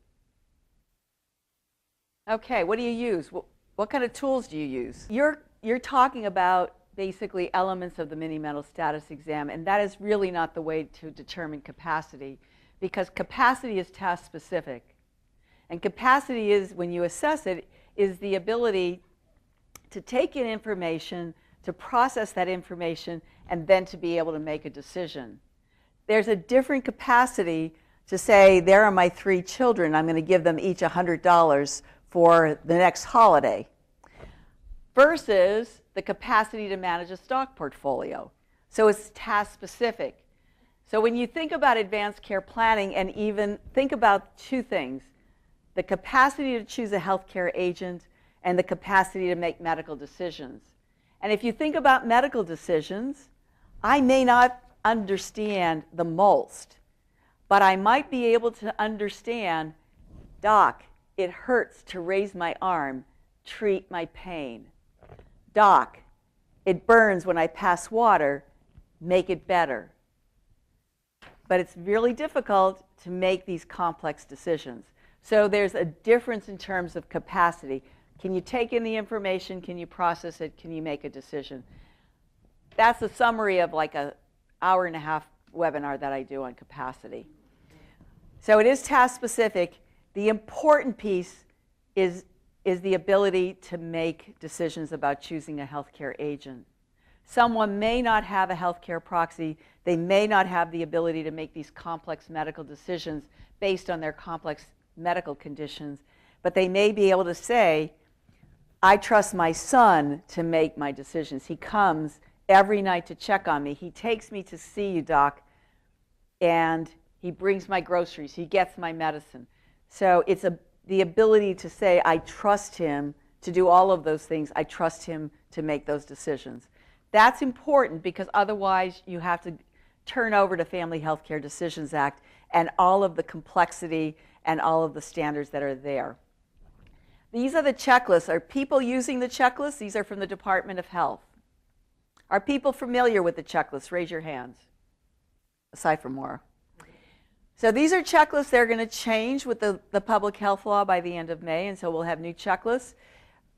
Okay, what do you use? What kind of tools do you use? You're talking about basically elements of the mini mental status exam, and that is really not the way to determine capacity, because capacity is task specific. And capacity is, when you assess it, is the ability to take in information, to process that information, and then to be able to make a decision. there's a different capacity to say, there are my 3 children, I'm going to give them each $100 for the next holiday, versus the capacity to manage a stock portfolio. So it's task specific. So when you think about advanced care planning, and even think about 2 things, the capacity to choose a healthcare agent and the capacity to make medical decisions. And if you think about medical decisions, I may not understand the MOLST, but I might be able to understand, doc, it hurts to raise my arm, treat my pain. Doc, it burns when I pass water, make it better. But it's really difficult to make these complex decisions. So there's a difference in terms of capacity. Can you take in the information? Can you process it? Can you make a decision? That's a summary of like an hour-and-a-half webinar that I do on capacity. So it is task specific. The important piece is the ability to make decisions about choosing a healthcare agent. Someone may not have a healthcare proxy. They may not have the ability to make these complex medical decisions based on their complex medical conditions, but they may be able to say, I trust my son to make my decisions. He comes every night to check on me. He takes me to see you, doc, and he brings my groceries. He gets my medicine. So it's the ability to say, I trust him to do all of those things. I trust him to make those decisions. That's important because otherwise you have to turn over to Family Healthcare Decisions Act and all of the complexity and all of the standards that are there. These are the checklists. Are people using the checklists? These are from the Department of Health. Are people familiar with the checklists? Raise your hands, aside from Maura. So these are checklists. They're going to change with the public health law by the end of May, and so we'll have new checklists.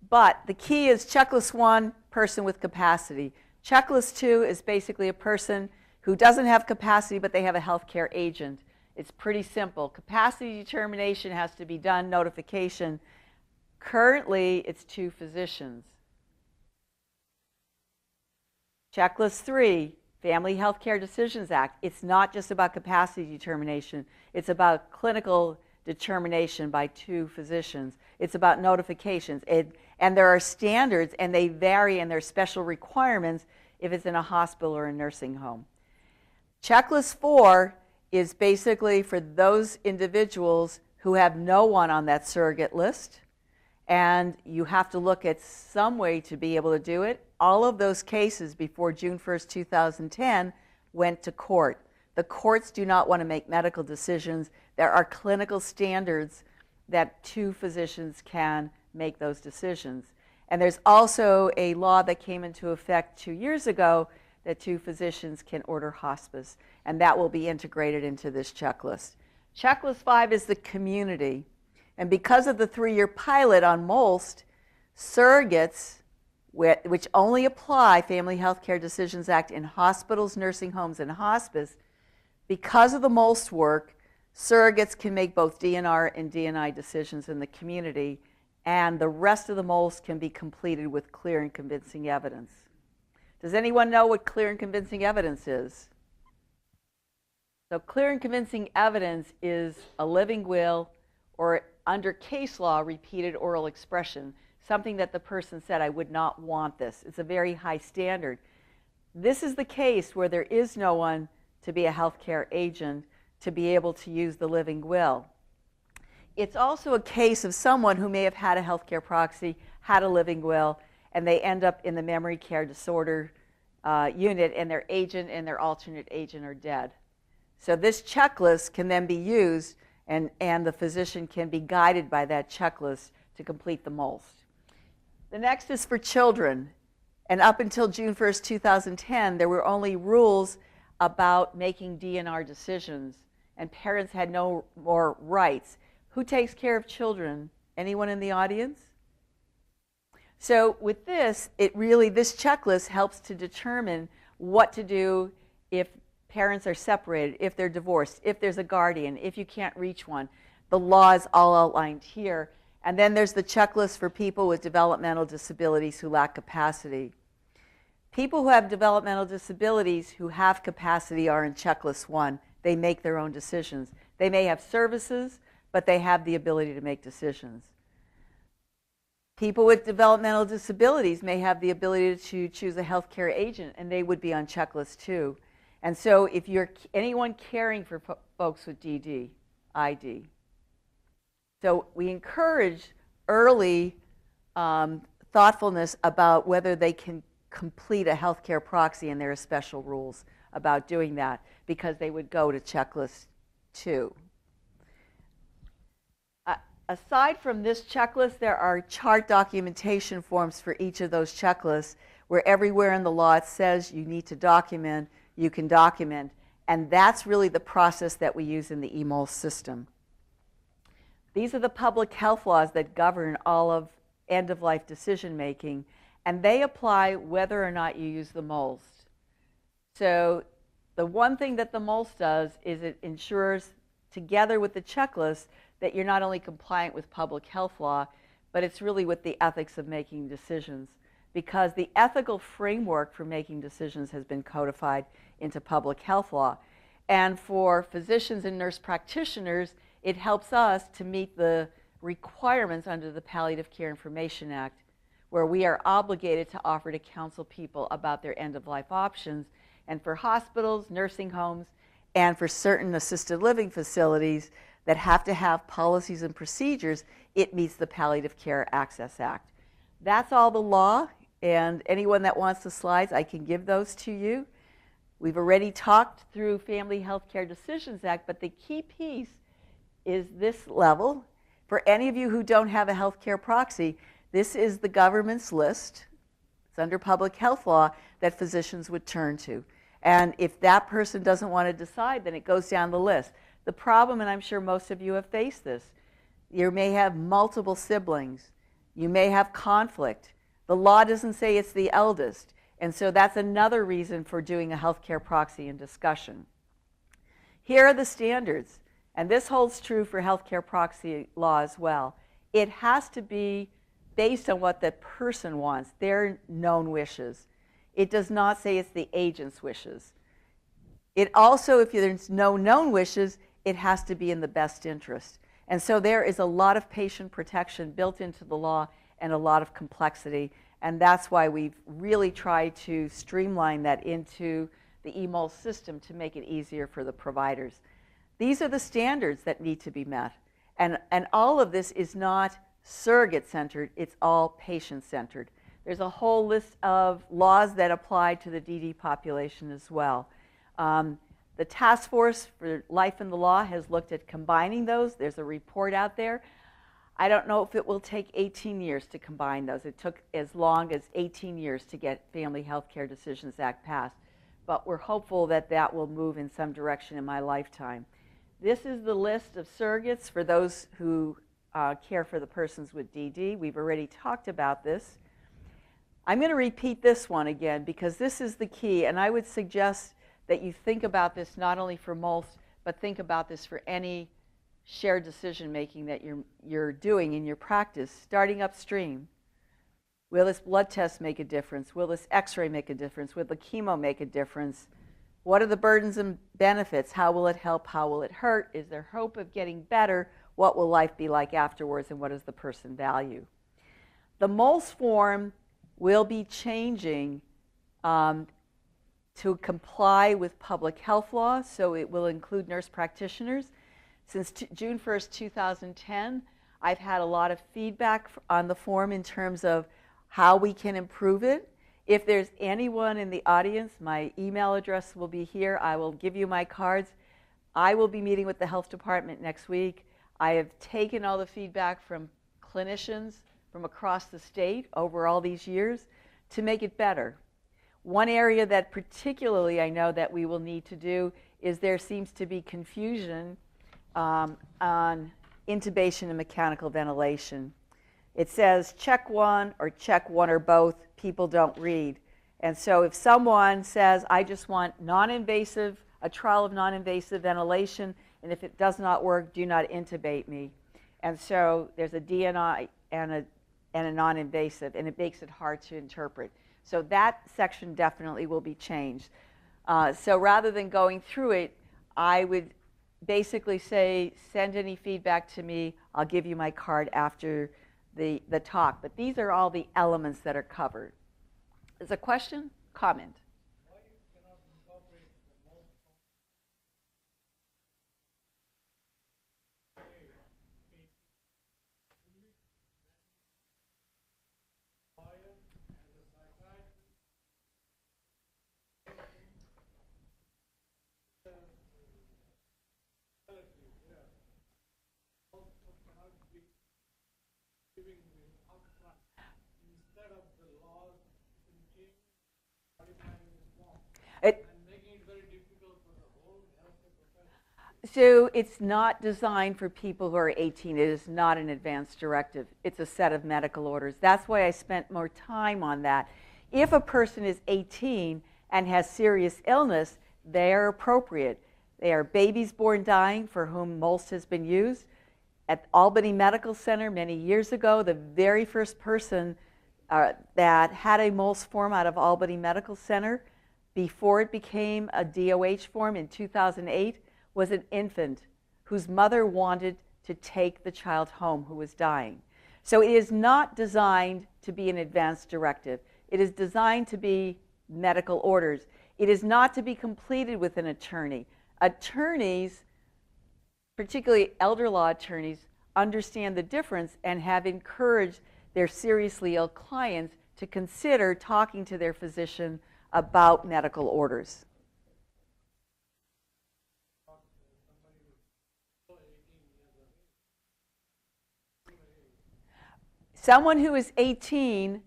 But the key is checklist 1, person with capacity. Checklist 2 is basically a person who doesn't have capacity, but they have a healthcare agent. It's pretty simple. Capacity determination has to be done, notification. Currently, it's 2 physicians. Checklist 3, Family Healthcare Decisions Act. It's not just about capacity determination. It's about clinical determination by 2 physicians. It's about notifications. And there are standards, and they vary, and there are special requirements if it's in a hospital or a nursing home. Checklist 4 is basically for those individuals who have no one on that surrogate list, and you have to look at some way to be able to do it. All of those cases before June 1st, 2010 went to court. The courts do not want to make medical decisions. There are clinical standards that 2 physicians can make those decisions. And there's also a law that came into effect 2 years ago that 2 physicians can order hospice, and that will be integrated into this checklist. Checklist 5 is the community. And because of the 3-year pilot on MOLST, surrogates, which only apply Family Healthcare Decisions Act in hospitals, nursing homes, and hospice, because of the MOLST work, surrogates can make both DNR and DNI decisions in the community, and the rest of the MOLST can be completed with clear and convincing evidence. Does anyone know what clear and convincing evidence is? So clear and convincing evidence is a living will, or under case law, repeated oral expression, something that the person said, I would not want this. It's a very high standard. This is the case where there is no one to be a healthcare agent to be able to use the living will. It's also a case of someone who may have had a healthcare proxy, had a living will, and they end up in the memory care disorder unit, and their agent and their alternate agent are dead. So this checklist can then be used, and the physician can be guided by that checklist to complete the MOLST. The next is for children. And up until June 1st, 2010, there were only rules about making DNR decisions, and parents had no more rights. Who takes care of children? Anyone in the audience? So with this, this checklist helps to determine what to do if parents are separated, if they're divorced, if there's a guardian, if you can't reach one. The law is all outlined here. And then there's the checklist for people with developmental disabilities who lack capacity. People who have developmental disabilities who have capacity are in checklist 1. They make their own decisions. They may have services, but they have the ability to make decisions. People with developmental disabilities may have the ability to choose a healthcare agent, and they would be on checklist 2. And so if you're anyone caring for folks with DD, ID. So we encourage early thoughtfulness about whether they can complete a healthcare proxy, and there are special rules about doing that because they would go to checklist 2. Aside from this checklist, there are chart documentation forms for each of those checklists where everywhere in the law it says you need to document, you can document, and that's really the process that we use in the MOLST system. These are the public health laws that govern all of end-of-life decision-making, and they apply whether or not you use the MOLST. So the one thing that the MOLST does is it ensures, together with the checklist, that you're not only compliant with public health law, but it's really with the ethics of making decisions, because the ethical framework for making decisions has been codified into public health law. And for physicians and nurse practitioners, it helps us to meet the requirements under the Palliative Care Information Act, where we are obligated to offer to counsel people about their end-of-life options. And for hospitals, nursing homes, and for certain assisted living facilities that have to have policies and procedures, it meets the Palliative Care Access Act. That's all the law, and anyone that wants the slides, I can give those to you. We've already talked through Family Healthcare Decisions Act, but the key piece is this level. For any of you who don't have a healthcare proxy, this is the government's list. It's under public health law that physicians would turn to. And if that person doesn't want to decide, then it goes down the list. The problem, and I'm sure most of you have faced this, you may have multiple siblings. You may have conflict. The law doesn't say it's the eldest. And so that's another reason for doing a healthcare proxy and discussion. Here are the standards. And this holds true for healthcare proxy law as well. It has to be based on what the person wants, their known wishes. It does not say it's the agent's wishes. It also, if there's no known wishes, it has to be in the best interest. And so there is a lot of patient protection built into the law and a lot of complexity. And that's why we've really tried to streamline that into the MOLST system to make it easier for the providers. These are the standards that need to be met. And all of this is not surrogate-centered, it's all patient-centered. There's a whole list of laws that apply to the DD population as well. The Task Force for Life in the Law has looked at combining those. There's a report out there. I don't know if it will take 18 years to combine those. It took as long as 18 years to get Family Healthcare Decisions Act passed. But we're hopeful that that will move in some direction in my lifetime. This is the list of surrogates for those who care for the persons with DD. We've already talked about this. I'm going to repeat this one again because this is the key, and I would suggest that you think about this not only for MOLST, but think about this for any shared decision making that you're doing in your practice, starting upstream. Will this blood test make a difference? Will this x-ray make a difference? Will the chemo make a difference? What are the burdens and benefits? How will it help? How will it hurt? Is there hope of getting better? What will life be like afterwards, and what does the person value? The MOLST form will be changing to comply with public health law, so it will include nurse practitioners. Since June 1st, 2010, I've had a lot of feedback on the form in terms of how we can improve it. If there's anyone in the audience, my email address will be here. I will give you my cards. I will be meeting with the health department next week. I have taken all the feedback from clinicians from across the state over all these years to make it better. One area that particularly I know that we will need to do is there seems to be confusion on intubation and mechanical ventilation. It says check one or both, people don't read. And so if someone says, I just want non-invasive, a trial of non-invasive ventilation, and if it does not work, do not intubate me. And so there's a DNI and a non-invasive, and it makes it hard to interpret. So that section definitely will be changed. So rather than going through it, I would basically say, send any feedback to me. I'll give you my card after the talk. But these are all the elements that are covered. Is a question? Comment? Why you cannot incorporate the MOLST giving the upfront instead of the laws changing, modifying this form, and making it very difficult for the whole healthcare profession. So it's not designed for people who are 18. It is not an advance directive. It's a set of medical orders. That's why I spent more time on that. If a person is 18 and has serious illness, they are appropriate. They are babies born dying for whom MOLST has been used. At Albany Medical Center many years ago, the very first person that had a MOLST form out of Albany Medical Center before it became a DOH form in 2008 was an infant whose mother wanted to take the child home who was dying. So it is not designed to be an advance directive. It is designed to be medical orders. It is not to be completed with an attorney. Attorneys, particularly elder law attorneys, understand the difference and have encouraged their seriously ill clients to consider talking to their physician about medical orders. Someone who is 18,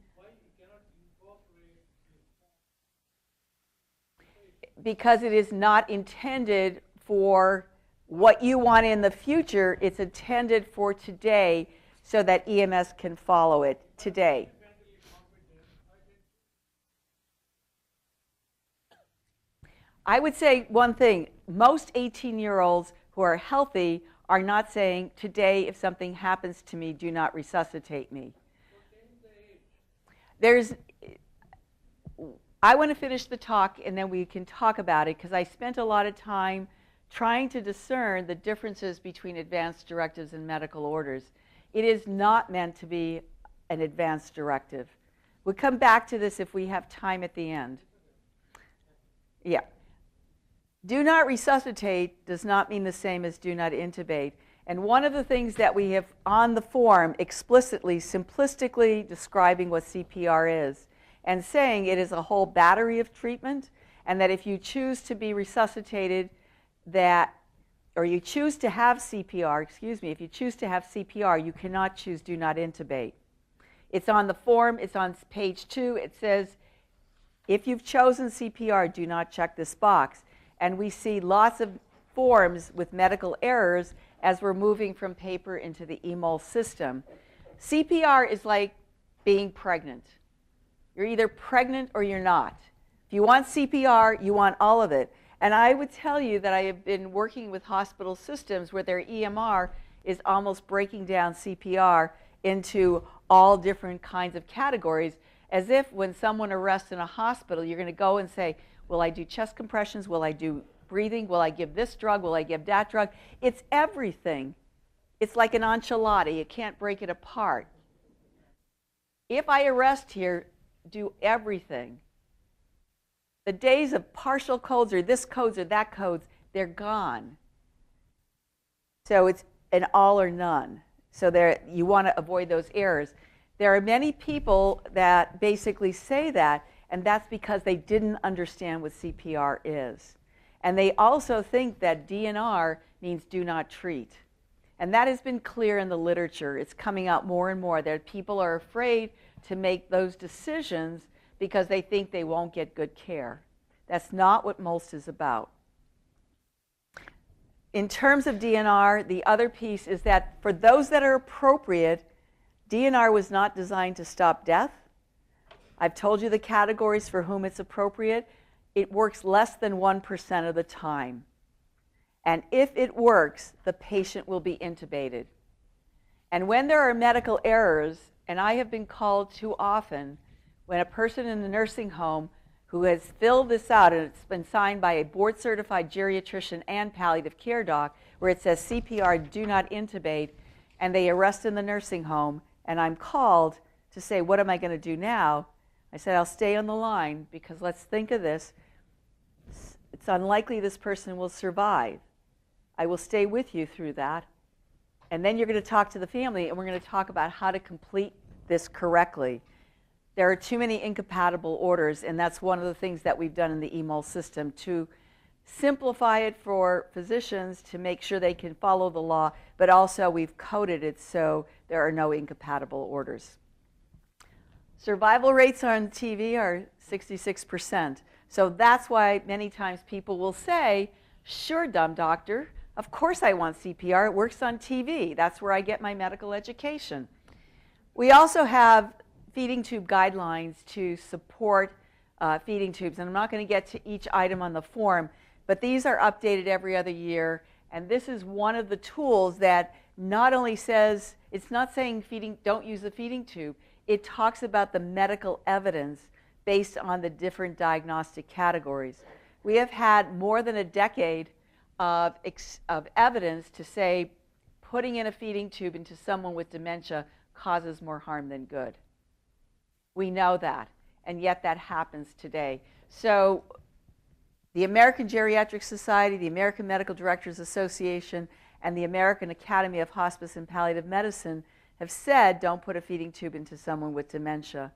because it is not intended for what you want in the future, it's intended for today so that EMS can follow it today. I would say one thing. Most 18-year-olds who are healthy are not saying, today, if something happens to me, do not resuscitate me. I want to finish the talk and then we can talk about it, because I spent a lot of time trying to discern the differences between advanced directives and medical orders. It is not meant to be an advanced directive. We'll come back to this if we have time at the end. Yeah. Do not resuscitate does not mean the same as do not intubate. And one of the things that we have on the form explicitly, simplistically describing what CPR is and saying it is a whole battery of treatment, and that if you choose to be resuscitated, or you choose to have CPR, if you choose to have CPR, you cannot choose do not intubate. It's on the form, it's on page 2, it says, if you've chosen CPR, do not check this box. And we see lots of forms with medical errors as we're moving from paper into the MOLST system. CPR is like being pregnant. You're either pregnant or you're not. If you want CPR, you want all of it. And I would tell you that I have been working with hospital systems where their EMR is almost breaking down CPR into all different kinds of categories, as if when someone arrests in a hospital, you're going to go and say, will I do chest compressions? Will I do breathing? Will I give this drug? Will I give that drug? It's everything. It's like an enchilada. You can't break it apart. If I arrest here, do everything. The days of partial codes or this codes or that codes, they're gone. So it's an all or none. So you want to avoid those errors. There are many people that basically say that, and that's because they didn't understand what CPR is. And they also think that DNR means do not treat. And that has been clear in the literature. It's coming out more and more that people are afraid to make those decisions because they think they won't get good care. That's not what MOLST is about. In terms of DNR, the other piece is that for those that are appropriate, DNR was not designed to stop death. I've told you the categories for whom it's appropriate. It works less than 1% of the time. And if it works, the patient will be intubated. And when there are medical errors, and I have been called too often, when a person in the nursing home who has filled this out, and it's been signed by a board-certified geriatrician and palliative care doc, where it says CPR, do not intubate, and they arrest in the nursing home, and I'm called to say, what am I going to do now? I said, I'll stay on the line, because let's think of this. It's unlikely this person will survive. I will stay with you through that. And then you're going to talk to the family, and we're going to talk about how to complete this correctly. There are too many incompatible orders, and that's one of the things that we've done in the MOLST system to simplify it for physicians to make sure they can follow the law, but also we've coded it so there are no incompatible orders. Survival rates on TV are 66%. So that's why many times people will say, sure, dumb doctor, of course I want CPR. It works on TV. That's where I get my medical education. We also have feeding tube guidelines to support feeding tubes. And I'm not going to get to each item on the form, but these are updated every other year. And this is one of the tools that not only says, it's not saying don't use the feeding tube. It talks about the medical evidence based on the different diagnostic categories. We have had more than a decade of evidence to say putting in a feeding tube into someone with dementia causes more harm than good. We know that, and yet that happens today. So the American Geriatric Society, the American Medical Directors Association, and the American Academy of Hospice and Palliative Medicine have said don't put a feeding tube into someone with dementia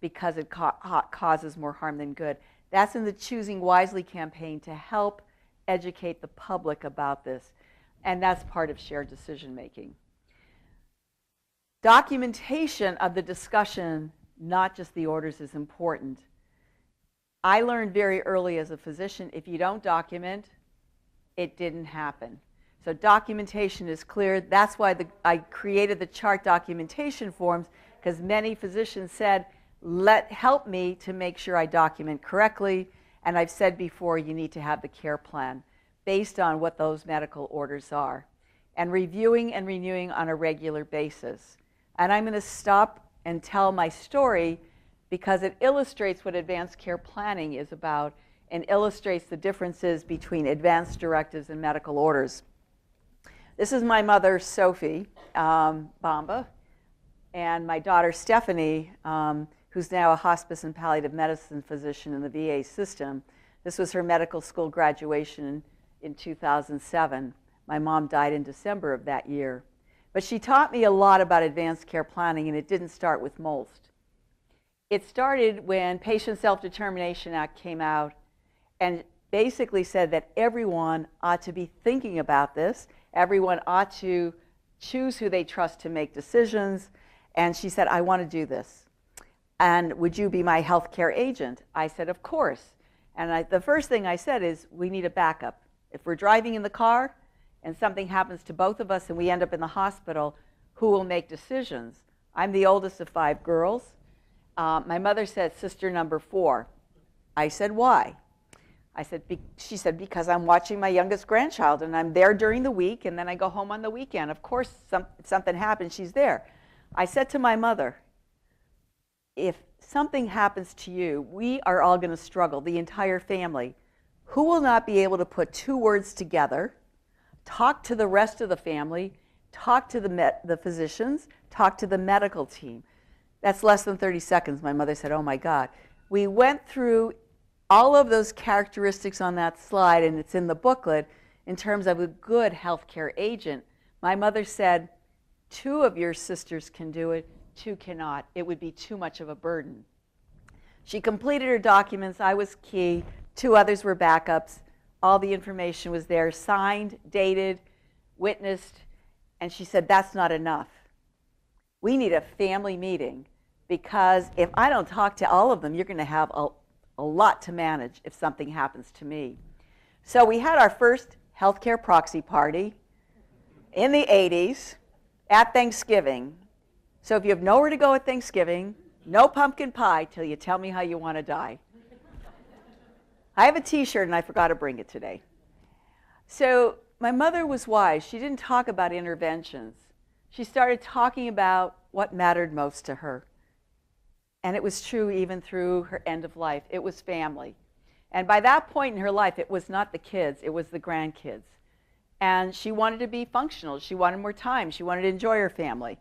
because it causes more harm than good. That's in the Choosing Wisely campaign to help educate the public about this, and that's part of shared decision making. Documentation of the discussion, not just the orders, is important. I learned very early as a physician, if you don't document, it didn't happen. So documentation is clear. That's why I created the chart documentation forms, because many physicians said, help me to make sure I document correctly. And I've said before, you need to have the care plan based on what those medical orders are, and reviewing and renewing on a regular basis. And I'm going to stop and tell my story because it illustrates what advanced care planning is about and illustrates the differences between advanced directives and medical orders. This is my mother, Sophie Bomba, and my daughter, Stephanie, who's now a hospice and palliative medicine physician in the VA system. This was her medical school graduation in 2007. My mom died in December of that year. But she taught me a lot about advanced care planning, and it didn't start with MOLST. It started when Patient Self-Determination Act came out and basically said that everyone ought to be thinking about this. Everyone ought to choose who they trust to make decisions. And she said, I want to do this. And would you be my healthcare agent? I said, of course. And the first thing I said is, we need a backup. If we're driving in the car and something happens to both of us and we end up in the hospital, who will make decisions? I'm the oldest of 5 girls. My mother said, sister number 4. I said, why? She said, because I'm watching my youngest grandchild and I'm there during the week and then I go home on the weekend. Of course, if something happens, she's there. I said to my mother, if something happens to you, we are all going to struggle, the entire family. Who will not be able to put 2 words together, talk to the rest of the family, talk to the physicians, talk to the medical team? That's less than 30 seconds. My mother said, oh my God. We went through all of those characteristics on that slide, and it's in the booklet, in terms of a good healthcare agent. My mother said, 2 of your sisters can do it, 2 cannot. It would be too much of a burden. She completed her documents. I was key. 2 others were backups. All the information was there, signed, dated, witnessed, and she said, that's not enough. We need a family meeting, because if I don't talk to all of them, you're going to have a lot to manage if something happens to me. So we had our first Healthcare Proxy party in the 80s at Thanksgiving. So if you have nowhere to go at Thanksgiving, no pumpkin pie till you tell me how you want to die. I have a t-shirt and I forgot to bring it today. So my mother was wise. She didn't talk about interventions. She started talking about what mattered most to her. And it was true even through her end of life. It was family. And by that point in her life, it was not the kids, it was the grandkids. And she wanted to be functional. She wanted more time. She wanted to enjoy her family.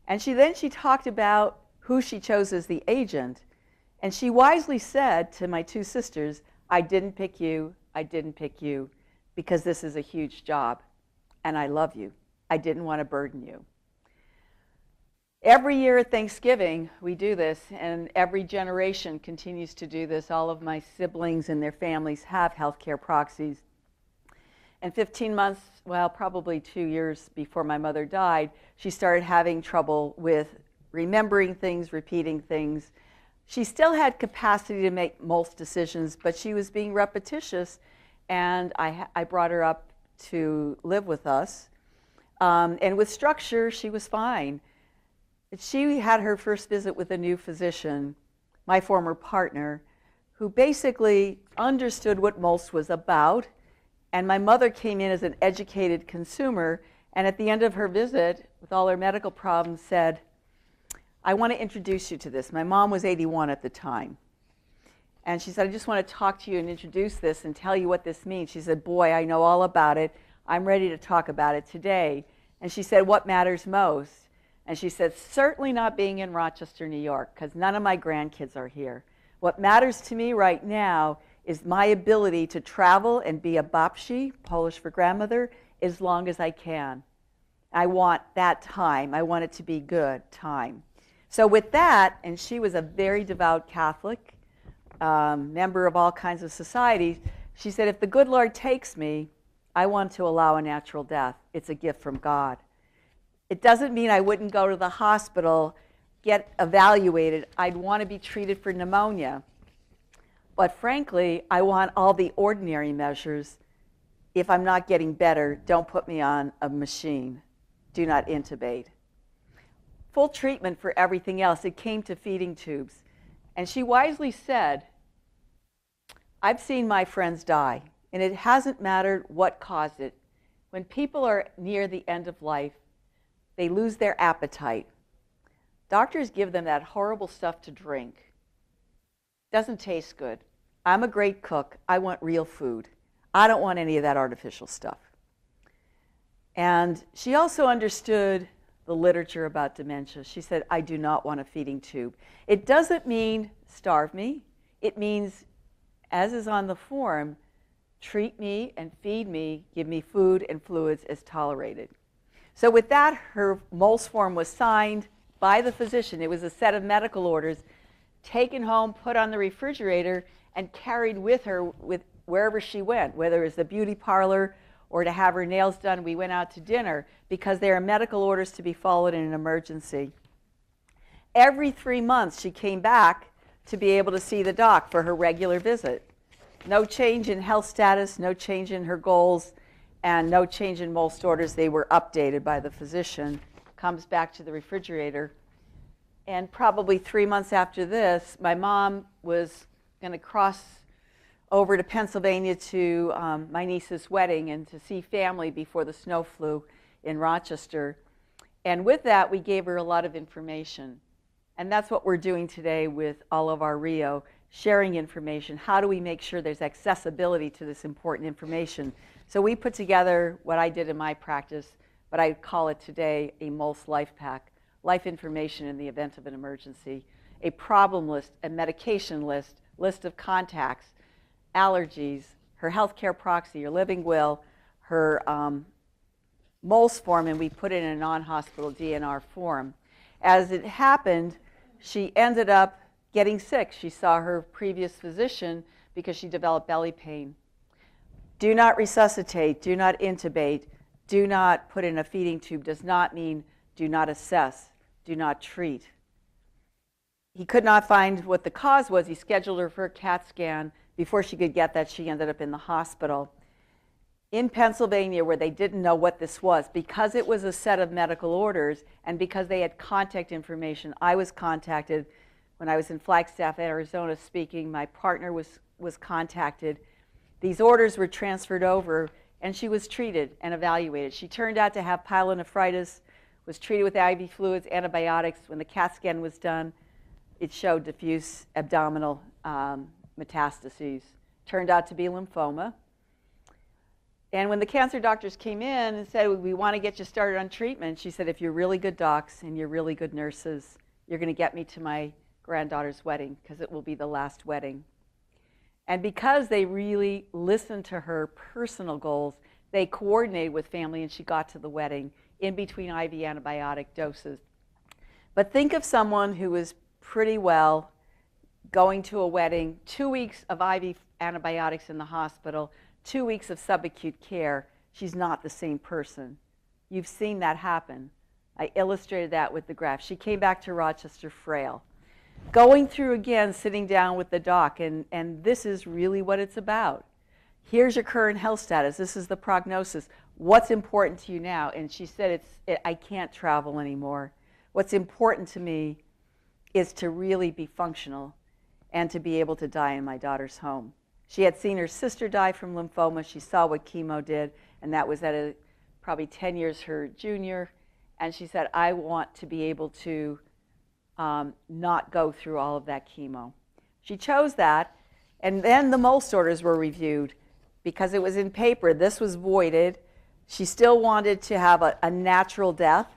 And she talked about who she chose as the agent. And she wisely said to my two sisters, I didn't pick you, because this is a huge job. And I love you. I didn't want to burden you. Every year at Thanksgiving, we do this, and every generation continues to do this. All of my siblings and their families have healthcare proxies. And 15 months, well, probably 2 years before my mother died, she started having trouble with remembering things, repeating things. She still had capacity to make MOLST decisions, but she was being repetitious, and I brought her up to live with us. And with structure, she was fine. She had her first visit with a new physician, my former partner, who basically understood what MOLST was about. And my mother came in as an educated consumer, and at the end of her visit, with all her medical problems, said, I want to introduce you to this. My mom was 81 at the time. And she said, I just want to talk to you and introduce this and tell you what this means. She said, boy, I know all about it. I'm ready to talk about it today. And she said, what matters most? And she said, certainly not being in Rochester, New York, because none of my grandkids are here. What matters to me right now is my ability to travel and be a babci, Polish for grandmother, as long as I can. I want that time. I want it to be good time. So with that, and she was a very devout Catholic, member of all kinds of societies, she said, if the good Lord takes me, I want to allow a natural death. It's a gift from God. It doesn't mean I wouldn't go to the hospital, get evaluated. I'd want to be treated for pneumonia. But frankly, I want all the ordinary measures. If I'm not getting better, don't put me on a machine. Do not intubate. Full treatment for everything else. It came to feeding tubes. And she wisely said, I've seen my friends die, and it hasn't mattered what caused it. When people are near the end of life, they lose their appetite. Doctors give them that horrible stuff to drink. Doesn't taste good. I'm a great cook. I want real food. I don't want any of that artificial stuff. And she also understood the literature about dementia. She said, I do not want a feeding tube. It doesn't mean starve me. It means, as is on the form, treat me and feed me, give me food and fluids as tolerated. So with that, her MOLST form was signed by the physician. It was a set of medical orders taken home, put on the refrigerator, and carried with her with wherever she went, whether it was the beauty parlor or to have her nails done. We went out to dinner because they are medical orders to be followed in an emergency. Every 3 months, she came back to be able to see the doc for her regular visit. No change in health status, no change in her goals, and no change in MOLST orders. They were updated by the physician. Comes back to the refrigerator. And probably 3 months after this, my mom was going to cross over to Pennsylvania to my niece's wedding and to see family before the snow flew in Rochester. And with that, we gave her a lot of information. And that's what we're doing today with all of our RIO, sharing information. How do we make sure there's accessibility to this important information? So we put together what I did in my practice, but I call it today a MOLST Life Pack, life information in the event of an emergency, a problem list, a medication list, list of contacts, allergies, her healthcare proxy, her living will, her MOLST form, and we put it in a non-hospital DNR form. As it happened, she ended up getting sick. She saw her previous physician because she developed belly pain. Do not resuscitate, do not intubate, do not put in a feeding tube does not mean do not assess, do not treat. He could not find what the cause was. He scheduled her for a CAT scan. Before she could get that, she ended up in the hospital. In Pennsylvania, where they didn't know what this was, because it was a set of medical orders and because they had contact information, I was contacted when I was in Flagstaff, Arizona speaking. My partner was contacted. These orders were transferred over, and she was treated and evaluated. She turned out to have pyelonephritis, was treated with IV fluids, antibiotics. When the CAT scan was done, it showed diffuse abdominal metastases. Turned out to be lymphoma. And when the cancer doctors came in and said, we want to get you started on treatment, she said, if you're really good docs and you're really good nurses, you're going to get me to my granddaughter's wedding, because it will be the last wedding. And because they really listened to her personal goals, they coordinated with family, and she got to the wedding in between IV antibiotic doses. But think of someone who was pretty well, going to a wedding, 2 weeks of IV antibiotics in the hospital, 2 weeks of subacute care. She's not the same person. You've seen that happen. I illustrated that with the graph. She came back to Rochester frail. Going through again, sitting down with the doc, and this is really what it's about. Here's your current health status. This is the prognosis. What's important to you now? And she said, I can't travel anymore. What's important to me is to really be functional and to be able to die in my daughter's home. She had seen her sister die from lymphoma. She saw what chemo did, and that was at probably 10 years her junior. And she said, I want to be able to not go through all of that chemo. She chose that, and then the MOLST orders were reviewed because it was in paper. This was voided. She still wanted to have a natural death.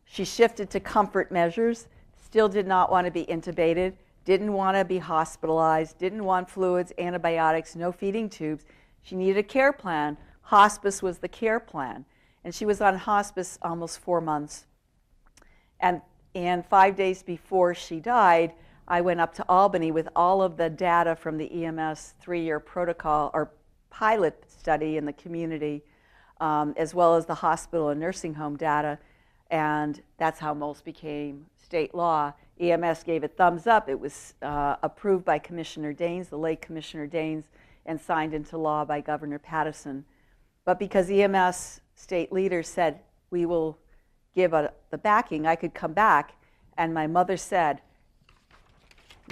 She shifted to comfort measures, still did not want to be intubated, didn't want to be hospitalized, didn't want fluids, antibiotics, no feeding tubes. She needed a care plan. Hospice was the care plan. And she was on hospice almost 4 months. And 5 days before she died, I went up to Albany with all of the data from the EMS 3-year protocol or pilot study in the community, as well as the hospital and nursing home data. And that's how MOLST became state law. EMS gave it thumbs up. It was approved by Commissioner Daines, the late Commissioner Daines, and signed into law by Governor Pattison. But because EMS state leaders said, we will give the backing, I could come back. And my mother said,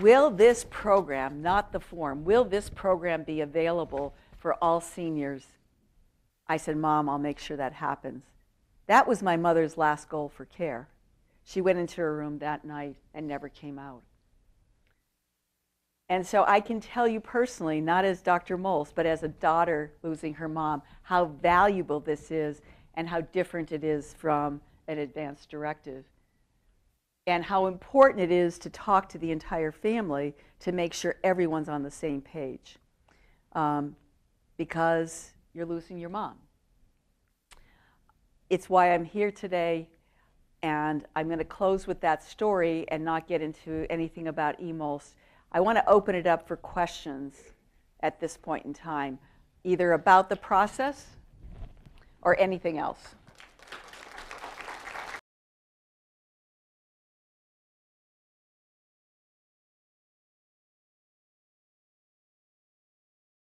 will this program, not the form, will this program be available for all seniors? I said, Mom, I'll make sure that happens. That was my mother's last goal for care. She went into her room that night and never came out. And so I can tell you personally, not as Dr. MOLST, but as a daughter losing her mom, how valuable this is and how different it is from an advanced directive. And how important it is to talk to the entire family to make sure everyone's on the same page. Because you're losing your mom. It's why I'm here today, and I'm going to close with that story and not get into anything about MOLST. I want to open it up for questions at this point in time, either about the process or anything else.